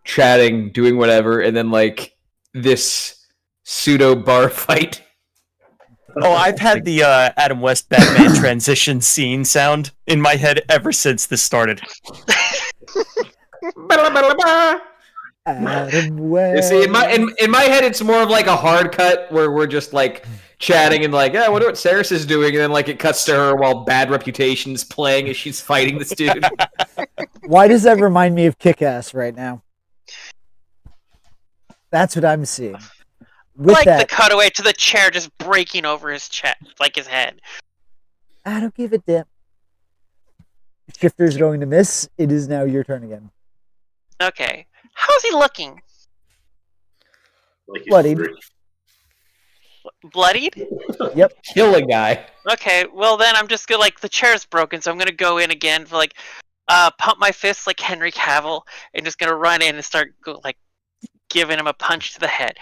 chatting, doing whatever, and then like this pseudo bar fight.
Oh, I've had the Adam West Batman transition scene sound in my head ever since this started.
Adam
You
West.
see, in my head, it's more of like a hard cut where we're just like chatting and like, I wonder what Saerys is doing, and then like it cuts to her while Bad Reputation's playing as she's fighting this dude.
Why does that remind me of Kick-Ass right now? That's what I'm seeing. With
like
that,
the cutaway to the chair just breaking over his chest, like his head.
I don't give a damn. Shifter's going to miss. It is now your turn again.
Okay. How's he looking?
Like he's
Bloodied.
free.
Bloodied?
Yep.
Kill a guy.
Okay, well then I'm just gonna, like, the chair's broken, so I'm gonna go in again for, like, pump my fist like Henry Cavill, and just gonna run in and start, like, giving him a punch to the head.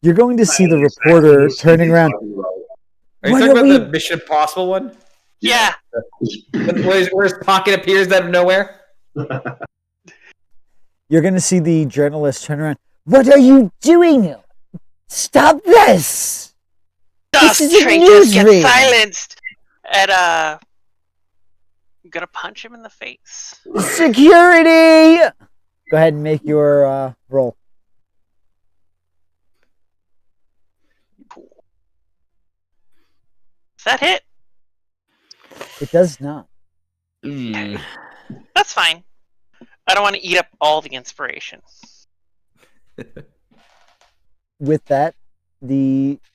You're going to see the reporter turning around.
Are you
What
talking
are
about
we-
the Mission Impossible one?
Yeah.
Where his pocket appears out of nowhere?
You're going to see the journalist turn around. What are you doing? Stop this!
Dust
is a
traitors get
newsroom.
silenced! And, I'm gonna punch him in the face.
Security! Go ahead and make your roll.
Cool. Does that hit?
It does not.
That's fine. I don't want to eat up all the inspiration.
With that, is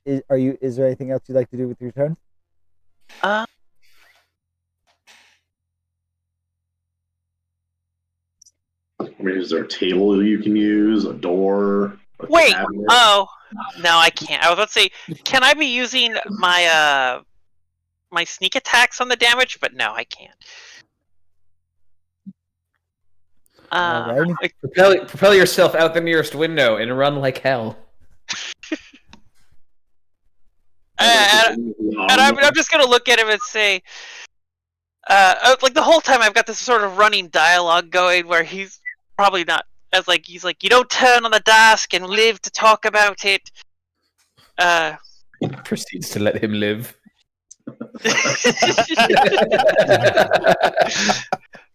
there anything else you'd like to do with your turn?
Uh,
I mean, is there a table you can use? A door? A
Wait!
cabinet?
Oh! No, I can't. I was about to say, can I be using my, my sneak attacks on the damage? But no, I can't.
Alrighty.
Like,
Propel yourself out the nearest window and run like hell.
and I'm just gonna look at him and say, like the whole time I've got this sort of running dialogue going where he's probably not, as like, he's like, you don't turn on the desk and live to talk about it.
Proceeds to let him live.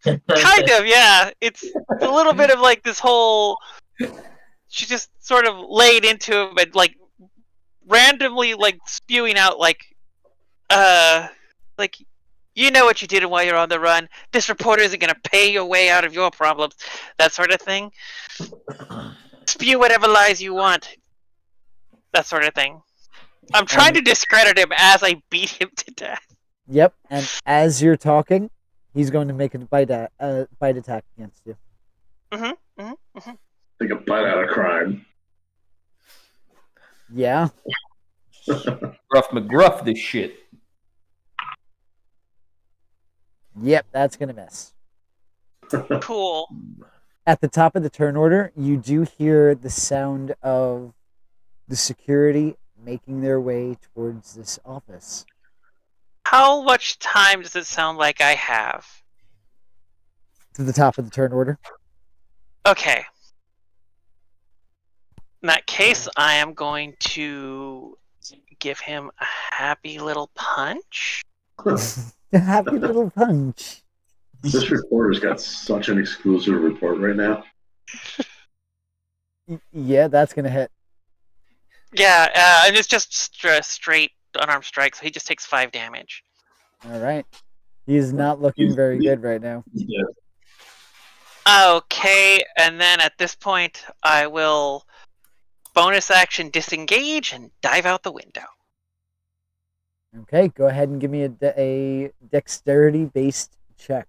Kind of, yeah. It's a little bit of like this whole. She just sort of laid into him and like randomly like spewing out like you know what you did while you're on the run. This reporter isn't gonna pay your way out of your problems. That sort of thing. Spew whatever lies you want. That sort of thing. I'm trying to discredit him as I beat him to death.
Yep, and as you're talking, he's going to make a bite attack against you.
Take a bite out of crime.
Yeah.
Gruff McGruff this shit.
Yep, that's going to miss.
Cool.
At the top of the turn order, you do hear the sound of the security making their way towards this office.
How much time does it sound like I have?
To the top of the turn order.
Okay. In that case, I am going to give him a happy little punch.
A happy little punch.
This reporter's got such an exclusive report right now.
Yeah, that's going to hit.
Yeah, and it's just straight unarmed strike, so he just takes 5 damage.
All right. He's not looking very good right now.
Yeah.
Okay, and then at this point, I will bonus action disengage and dive out the window.
Okay, go ahead and give me a dexterity-based check.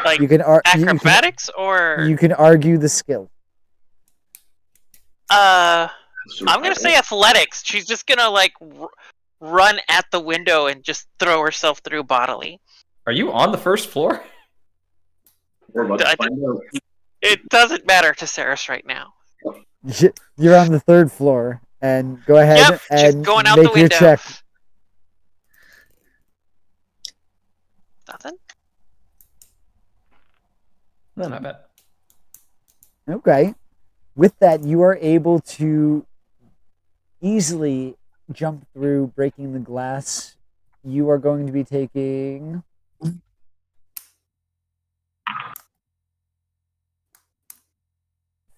Like
You can
acrobatics or
you can argue the skill.
I'm gonna say athletics. She's just gonna like run at the window and just throw herself through bodily.
Are you on the first floor?
We're about to find out.
It doesn't matter to Saerys right now.
You're on the 3rd floor, and go ahead
Yep, she's
and
going out
make
the
your
window.
check.
Nothing.
No, not bad.
Okay. With that, you are able to easily jump through, breaking the glass. You are going to be taking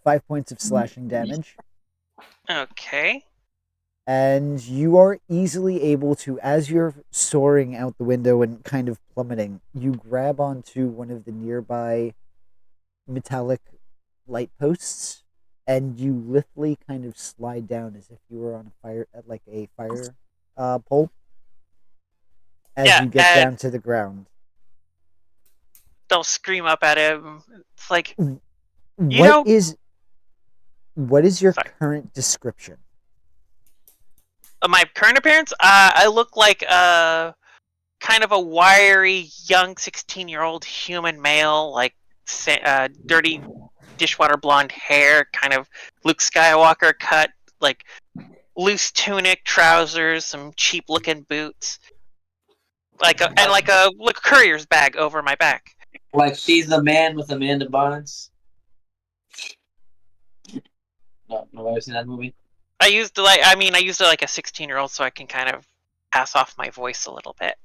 5 points of slashing damage.
Okay.
And you are easily able to, as you're soaring out the window and kind of plummeting, you grab onto one of the nearby metallic light posts and you lithely kind of slide down as if you were on a fire at like a fire pole as
Yeah,
you get
and
down to the ground.
they'll scream up at him. It's like, you
What
know,
is your
sorry.
current description?
My current appearance, I look like kind of a wiry young 16-year-old human male, like dirty dishwater blonde hair, kind of Luke Skywalker cut, like loose tunic, trousers, some cheap looking boots, like a courier's bag over my back.
Like She's the Man with Amanda Bynes. No, ever seen that movie?
I used it like a 16-year-old, so I can kind of pass off my voice a little bit.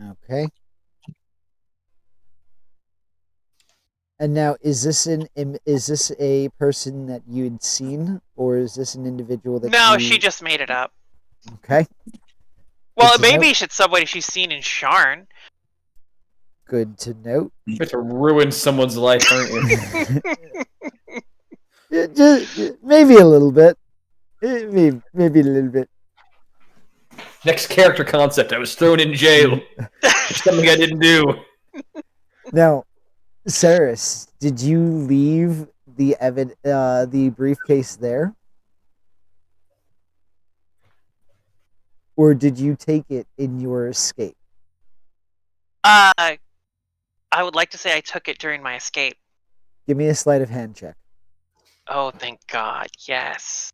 Okay. And now, is this a person that you had seen, or is this an individual that?
No, she just made it up.
Okay.
Well, maybe it's somebody she's seen in Sharn.
Good to note.
You're about to ruin someone's life, aren't you?
Just, maybe a little bit. Maybe a little bit.
Next character concept. I was thrown in jail. Something I didn't do.
Now, Saerys, did you leave the briefcase there? Or did you take it in your escape?
I would like to say I took it during my escape.
Give me a sleight of hand check.
Oh, thank God, yes.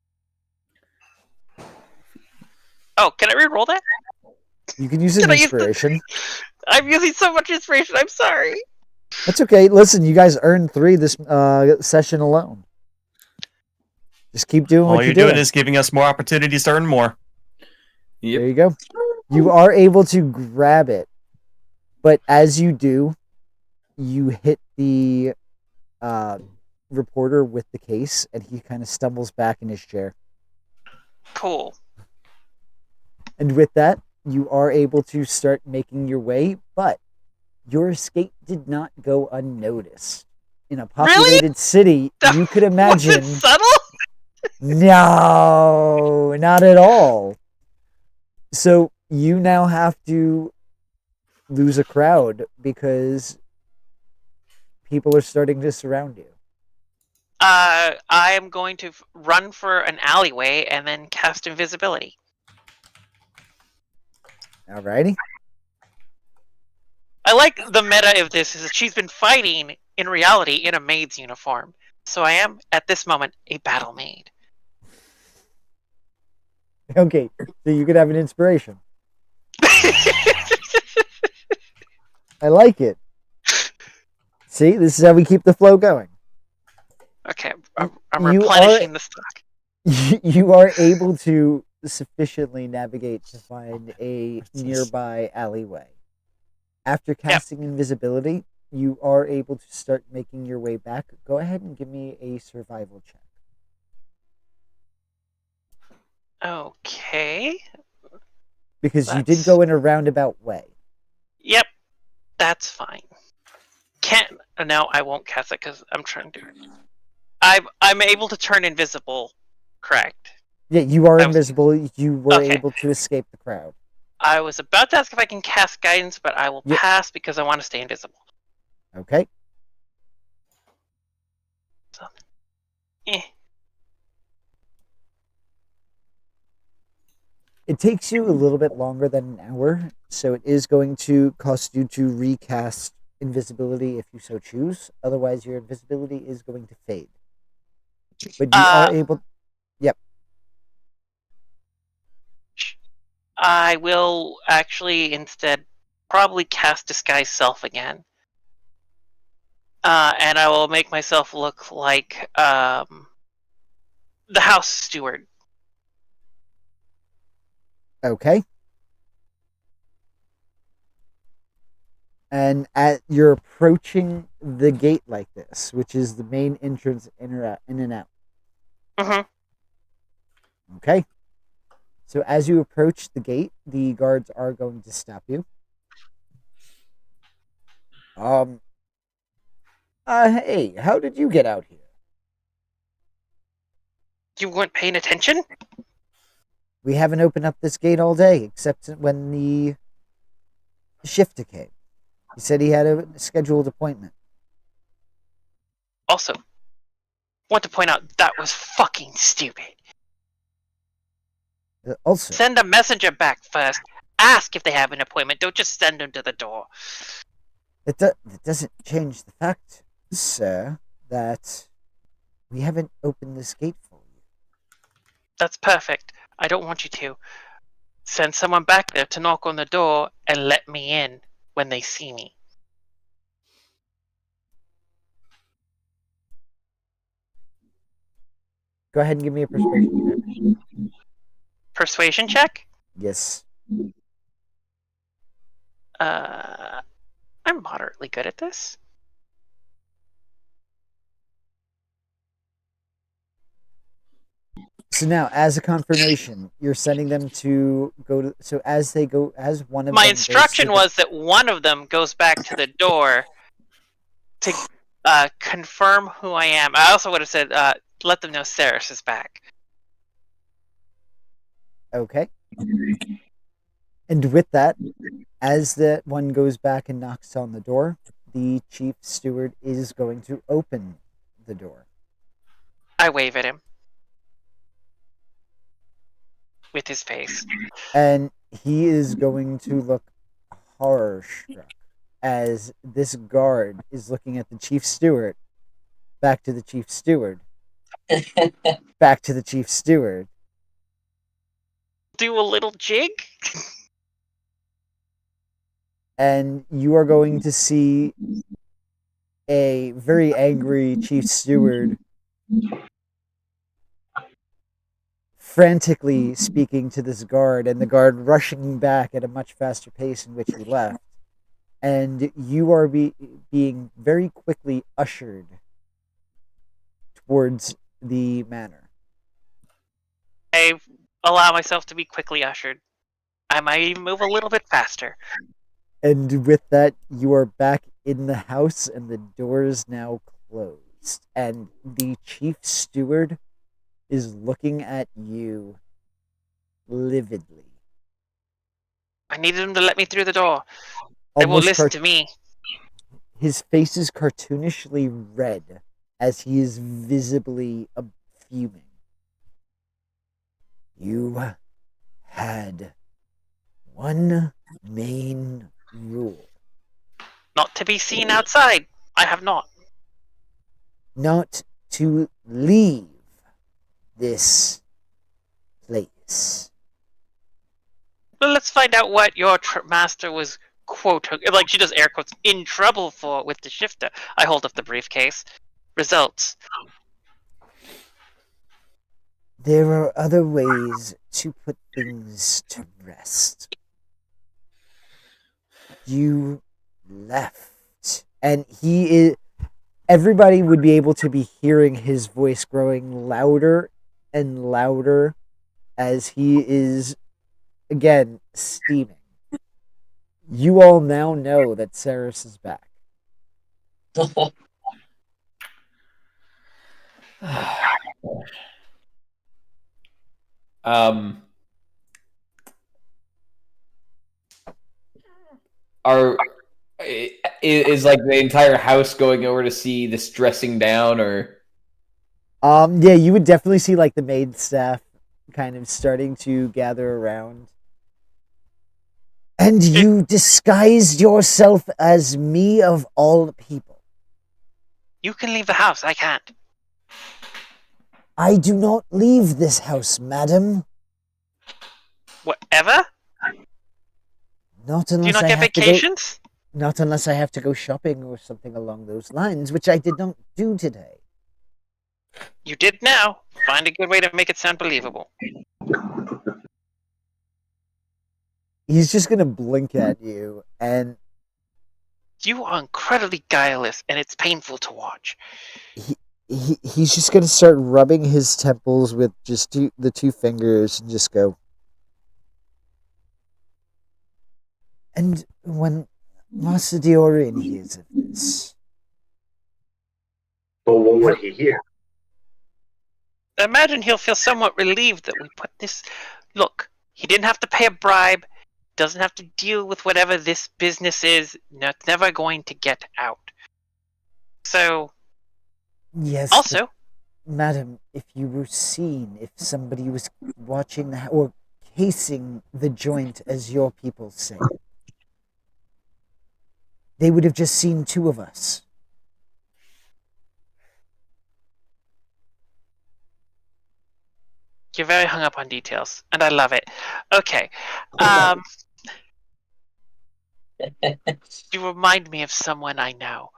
Oh, can I re-roll that?
You can use an inspiration.
I'm using so much inspiration, I'm sorry.
That's okay. Listen, you guys earned 3 this session alone. Just keep doing what
All you're doing is giving us more opportunities to earn more.
Yep.
There you go. You are able to grab it, but as you do, you hit the reporter with the case, and he kind of stumbles back in his chair.
Cool.
And with that, you are able to start making your way, but your escape did not go unnoticed. In a populated city, you could imagine...
Was it subtle?
No, not at all. So you now have to lose a crowd because people are starting to surround you.
I am going to run for an alleyway and then cast invisibility.
Alrighty.
I like the meta of this is that she's been fighting in reality in a maid's uniform. So I am, at this moment, a battle maid.
Okay, so you could have an inspiration. I like it. See, this is how we keep the flow going.
Okay, I'm replenishing the stock.
You are able to sufficiently navigate to find a nearby alleyway. After casting invisibility, you are able to start making your way back. Go ahead and give me a survival check.
Okay.
Because you did go in a roundabout way.
Yep, that's fine. No, I won't cast it because I'm trying to do it. I'm able to turn invisible, correct?
Yeah, you are invisible. You were able to escape the crowd.
I was about to ask if I can cast guidance, but I will pass because I want to stay invisible.
Okay.
So,
It takes you a little bit longer than an hour, so it is going to cost you to recast invisibility if you so choose. Otherwise, your invisibility is going to fade. But you are able... Yep.
I will actually instead probably cast Disguise Self again. And I will make myself look like the house steward.
Okay. And you're approaching the gate like this, which is the main entrance in and out.
Mm-hmm.
Okay. So as you approach the gate, the guards are going to stop you. Hey, how did you get out here?
You weren't paying attention?
We haven't opened up this gate all day, except when the shifter came. He said he had a scheduled appointment.
Also, want to point out that was fucking stupid.
Also,
Send a messenger back first. Ask if they have an appointment. Don't just send them to the door.
it doesn't change the fact, sir, that we haven't opened this gate for you.
That's perfect. I don't want you to. Send someone back there to knock on the door and let me in when they see me.
Go ahead and give me a persuasion check.
Persuasion check?
Yes.
I'm moderately good at this.
So now, as a confirmation, you're sending them to go to. So as they go, as one of
My
them
instruction
goes to
was that one of them goes back to the door to confirm who I am. I also would have said, let them know Saerys is back.
Okay. And with that, as that one goes back and knocks on the door, the chief steward is going to open the door.
I wave at him. With his face.
And he is going to look horror-struck as this guard is looking at the chief steward, back to the chief steward, back to the chief steward.
Do a little jig?
And you are going to see a very angry chief steward frantically speaking to this guard, and the guard rushing back at a much faster pace in which he left. And you are being very quickly ushered towards the manor.
I allow myself to be quickly ushered. I might even move a little bit faster.
And with that, you are back in the house, and the door is now closed. And the chief steward is looking at you lividly.
I needed him to let me through the door. They won't listen to me.
His face is cartoonishly red as he is visibly fuming. You had one main rule.
Not to be seen outside. I have not.
Not to leave this place.
Well, let's find out what your master was, quote, like she does air quotes, in trouble for with the shifter. I hold up the briefcase. Results.
There are other ways to put things to rest. You left. And he is... Everybody would be able to be hearing his voice growing louder and louder as he is, again, steaming. You all now know that Saerys is back.
Is like the entire house going over to see this dressing down, or?
Yeah, you would definitely see like the maid staff kind of starting to gather around. And you disguised yourself as me of all people.
You can leave the house. I can't.
I do not leave this house, madam.
Whatever?
Not
Do you
unless
not
I
get
have to go.
vacations?
Not unless I have to go shopping or something along those lines, which I did not do today.
You did now. Find a good way to make it sound believable.
He's just gonna blink at you, and
You are incredibly guileless, and it's painful to watch.
he's just gonna start rubbing his temples with just the two fingers and just go. And when Master de Orien hears of this,
But what would he hear?
imagine he'll feel somewhat relieved that we put this. Look, he didn't have to pay a bribe. Doesn't have to deal with whatever this business is. It's never going to get out. So,
Yes.
also,
Madam, if you were seen, if somebody was watching or casing the joint, as your people say, they would have just seen two of us.
you're very hung up on details, and I love it. Okay. You remind me of someone I know.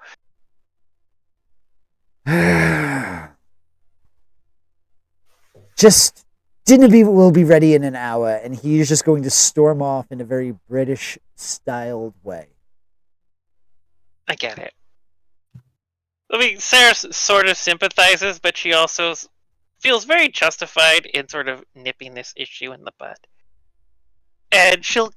Just dinner will be ready in an hour, and he's just going to storm off in a very British-styled way.
I get it. I mean, Saerys sort of sympathizes, but she also feels very justified in sort of nipping this issue in the bud. And she'll,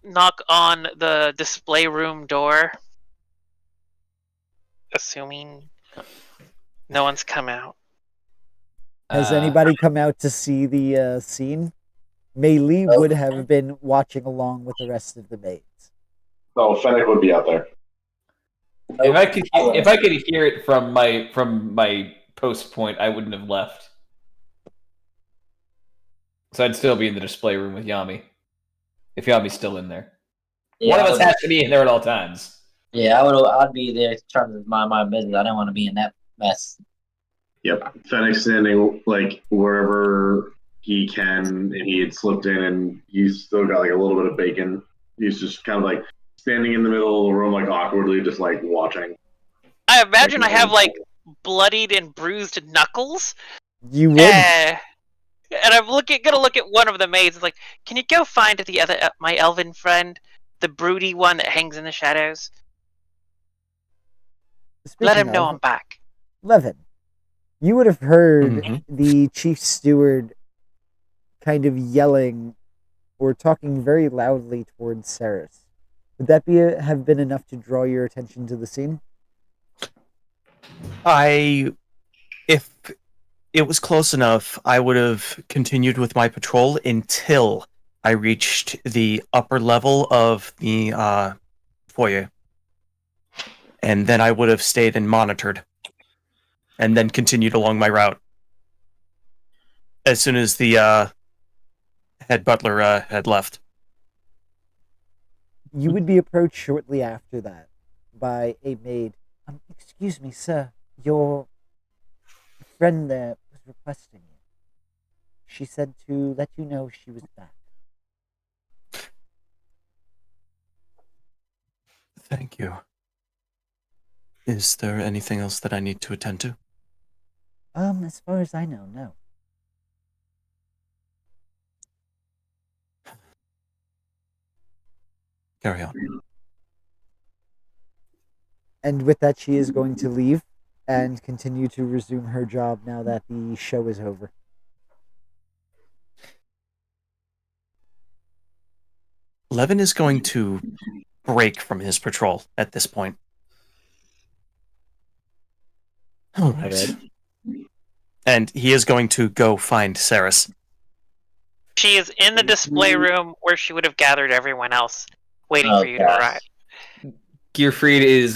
knock on the display room door, assuming no one's come out.
Has anybody come out to see the scene? Mei Li would have been watching along with the rest of the maids.
No, Fenic would be out there.
If I could hear it from my post point, I wouldn't have left. So I'd still be in the display room with Yami. If Yami's still in there.
Yeah,
One of us has to be in there at all times.
Yeah, I'd be there trying to mind my business. I don't want to be in that mess.
Yep. Fenix standing wherever he can, and he had slipped in, and he's still got a little bit of bacon. He's just kind of standing in the middle of the room, awkwardly, just watching.
I imagine I have bloodied and bruised knuckles.
You would.
And I'm gonna look at one of the maids. Can you go find the other my elven friend, the broody one that hangs in the shadows? Let him know I'm back.
Levin, you would have heard the chief steward kind of yelling or talking very loudly towards Cerys. Would that have been enough to draw your attention to the scene?
If it was close enough, I would have continued with my patrol until I reached the upper level of the foyer. And then I would have stayed and monitored. And then continued along my route. As soon as the head butler had left.
You would be approached shortly after that by a maid. Excuse me, sir. Your friend there was requesting you. She said to let you know she was back.
Thank you. Is there anything else that I need to attend to?
As far as I know, no.
Carry on.
And with that, she is going to leave and continue to resume her job now that the show is over.
Levin is going to break from his patrol at this point. All right. And he is going to go find Saerys.
She is in the display room where she would have gathered everyone else, waiting for you to arrive.
Gearfried is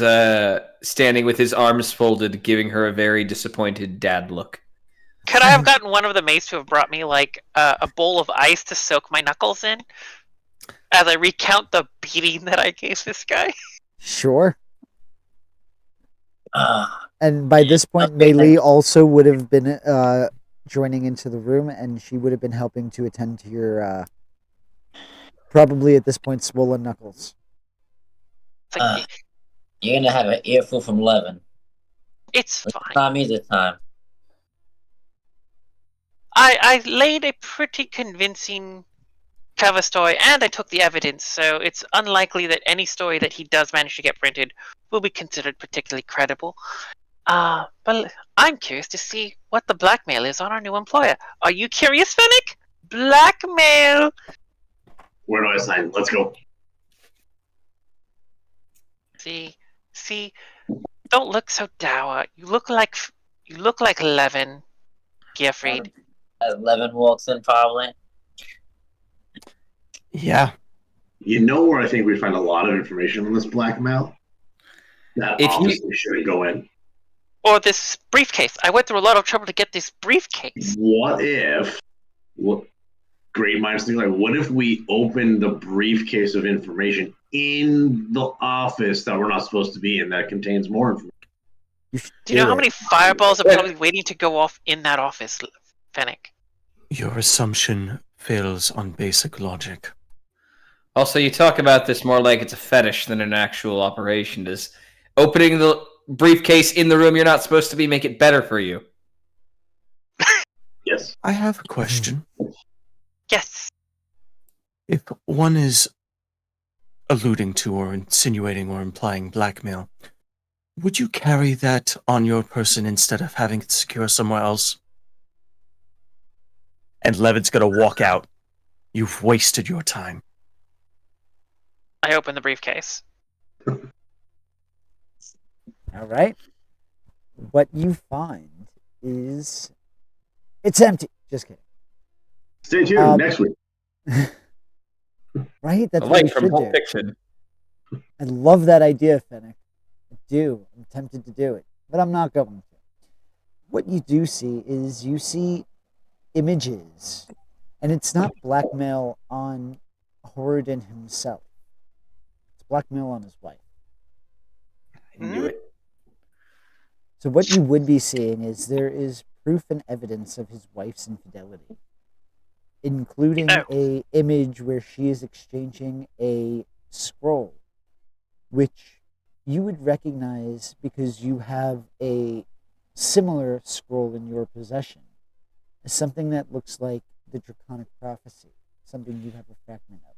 standing with his arms folded, giving her a very disappointed dad look.
Could I have gotten one of the maids to have brought me a bowl of ice to soak my knuckles in? As I recount the beating that I gave this guy.
Sure. And by this point, Mei Li also would have been joining into the room, and she would have been helping to attend to your, probably at this point, swollen knuckles.
You're gonna have an earful from Levin.
It's fine.
Time is the time.
I laid a pretty convincing cover story, and I took the evidence, so it's unlikely that any story that he does manage to get printed will be considered particularly credible. But I'm curious to see what the blackmail is on our new employer. Are you curious, Fenic? Blackmail!
Where do I sign? Let's go.
See, Don't look so dour. You look like Levin, Gearfried.
As Levin walks in, probably.
Yeah.
You know where I think we find a lot of information on this blackmail? That
If you-
office we shouldn't go in.
Or this briefcase. I went through a lot of trouble to get this briefcase.
What if, great minds think like, what if we open the briefcase of information in the office that we're not supposed to be in that contains more information?
Do you know how many fireballs are probably waiting to go off in that office, Fenic?
Your assumption fails on basic logic.
Also, you talk about this more like it's a fetish than an actual operation. Does opening the briefcase in the room you're not supposed to be make it better for you?
Yes.
I have a question.
Yes.
If one is alluding to or insinuating or implying blackmail, would you carry that on your person instead of having it secure somewhere else? And Levin's gonna walk out. You've wasted your time.
I opened the briefcase.
All right. What you find is it's empty. Just kidding.
Stay tuned next week.
Right? That's
A
what
line
you
from
should
Pulp
do.
Fiction.
I love that idea, Fenic. I do. I'm tempted to do it, but I'm not going to. What you do see is you see images, and it's not blackmail on Horridon himself. It's blackmail on his wife.
I knew it.
So what you would be seeing is there is proof and evidence of his wife's infidelity, including a image where she is exchanging a scroll, which you would recognize because you have a similar scroll in your possession, as something that looks like the Draconic Prophecy, something you have a fragment of.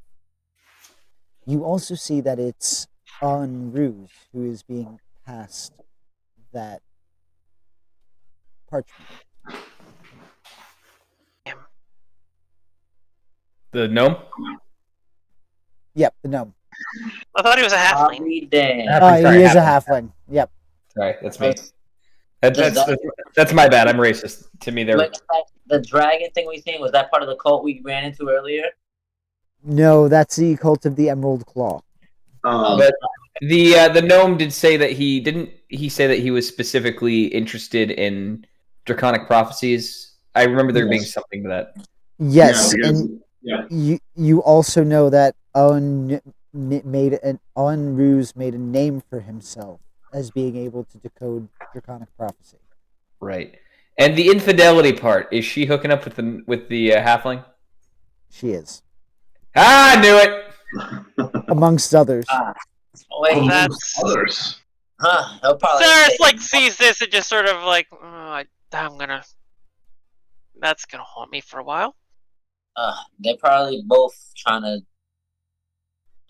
You also see that it's Rouge who is being passed that parchment.
The gnome?
Yep, the gnome.
I thought he was a halfling.
Every day.
Sorry,
He is a halfling. Yep.
Sorry, that's me.
Does
That's my bad. I'm racist. To me, they're
Wait, the dragon thing we seen, was that part of the cult we ran into earlier?
No, that's the cult of the Emerald Claw.
But the gnome did say that he didn't. He say that he was specifically interested in draconic prophecies. I remember there being something to that.
Yes,
Yeah, because-
and
yeah.
you also know that Rouge made a name for himself as being able to decode draconic prophecy.
Right. And the infidelity part, is she hooking up with the halfling?
She is,
Ah, I knew it.
amongst others.
Wait,
That's
Others.
He'll probably
Saerys sees this and just sort of like, that's gonna haunt me for a while.
they're probably both trying to.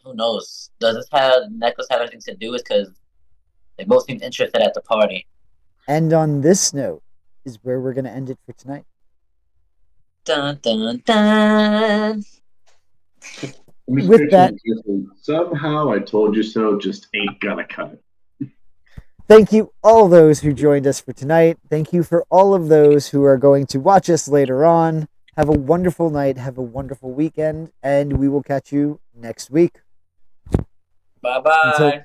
Who knows? Does this necklace have anything to do with? Because they both seem interested at the party.
And on this note is where we're going to end it for tonight.
Dun dun dun.
With that-
somehow I told you so just ain't gonna cut it.
Thank you, all those who joined us for tonight. Thank you for all of those who are going to watch us later on. Have a wonderful night. Have a wonderful weekend. And we will catch you next week.
Bye bye.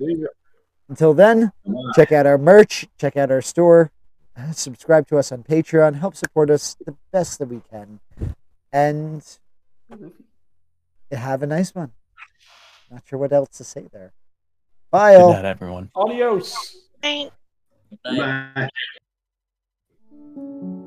Until then, check out our merch. Check out our store. Subscribe to us on Patreon. Help support us the best that we can. And have a nice one. Not sure what else to say there. Bye,
Good
all.
night, everyone.
Adios.
Thank
Good night.
Bye.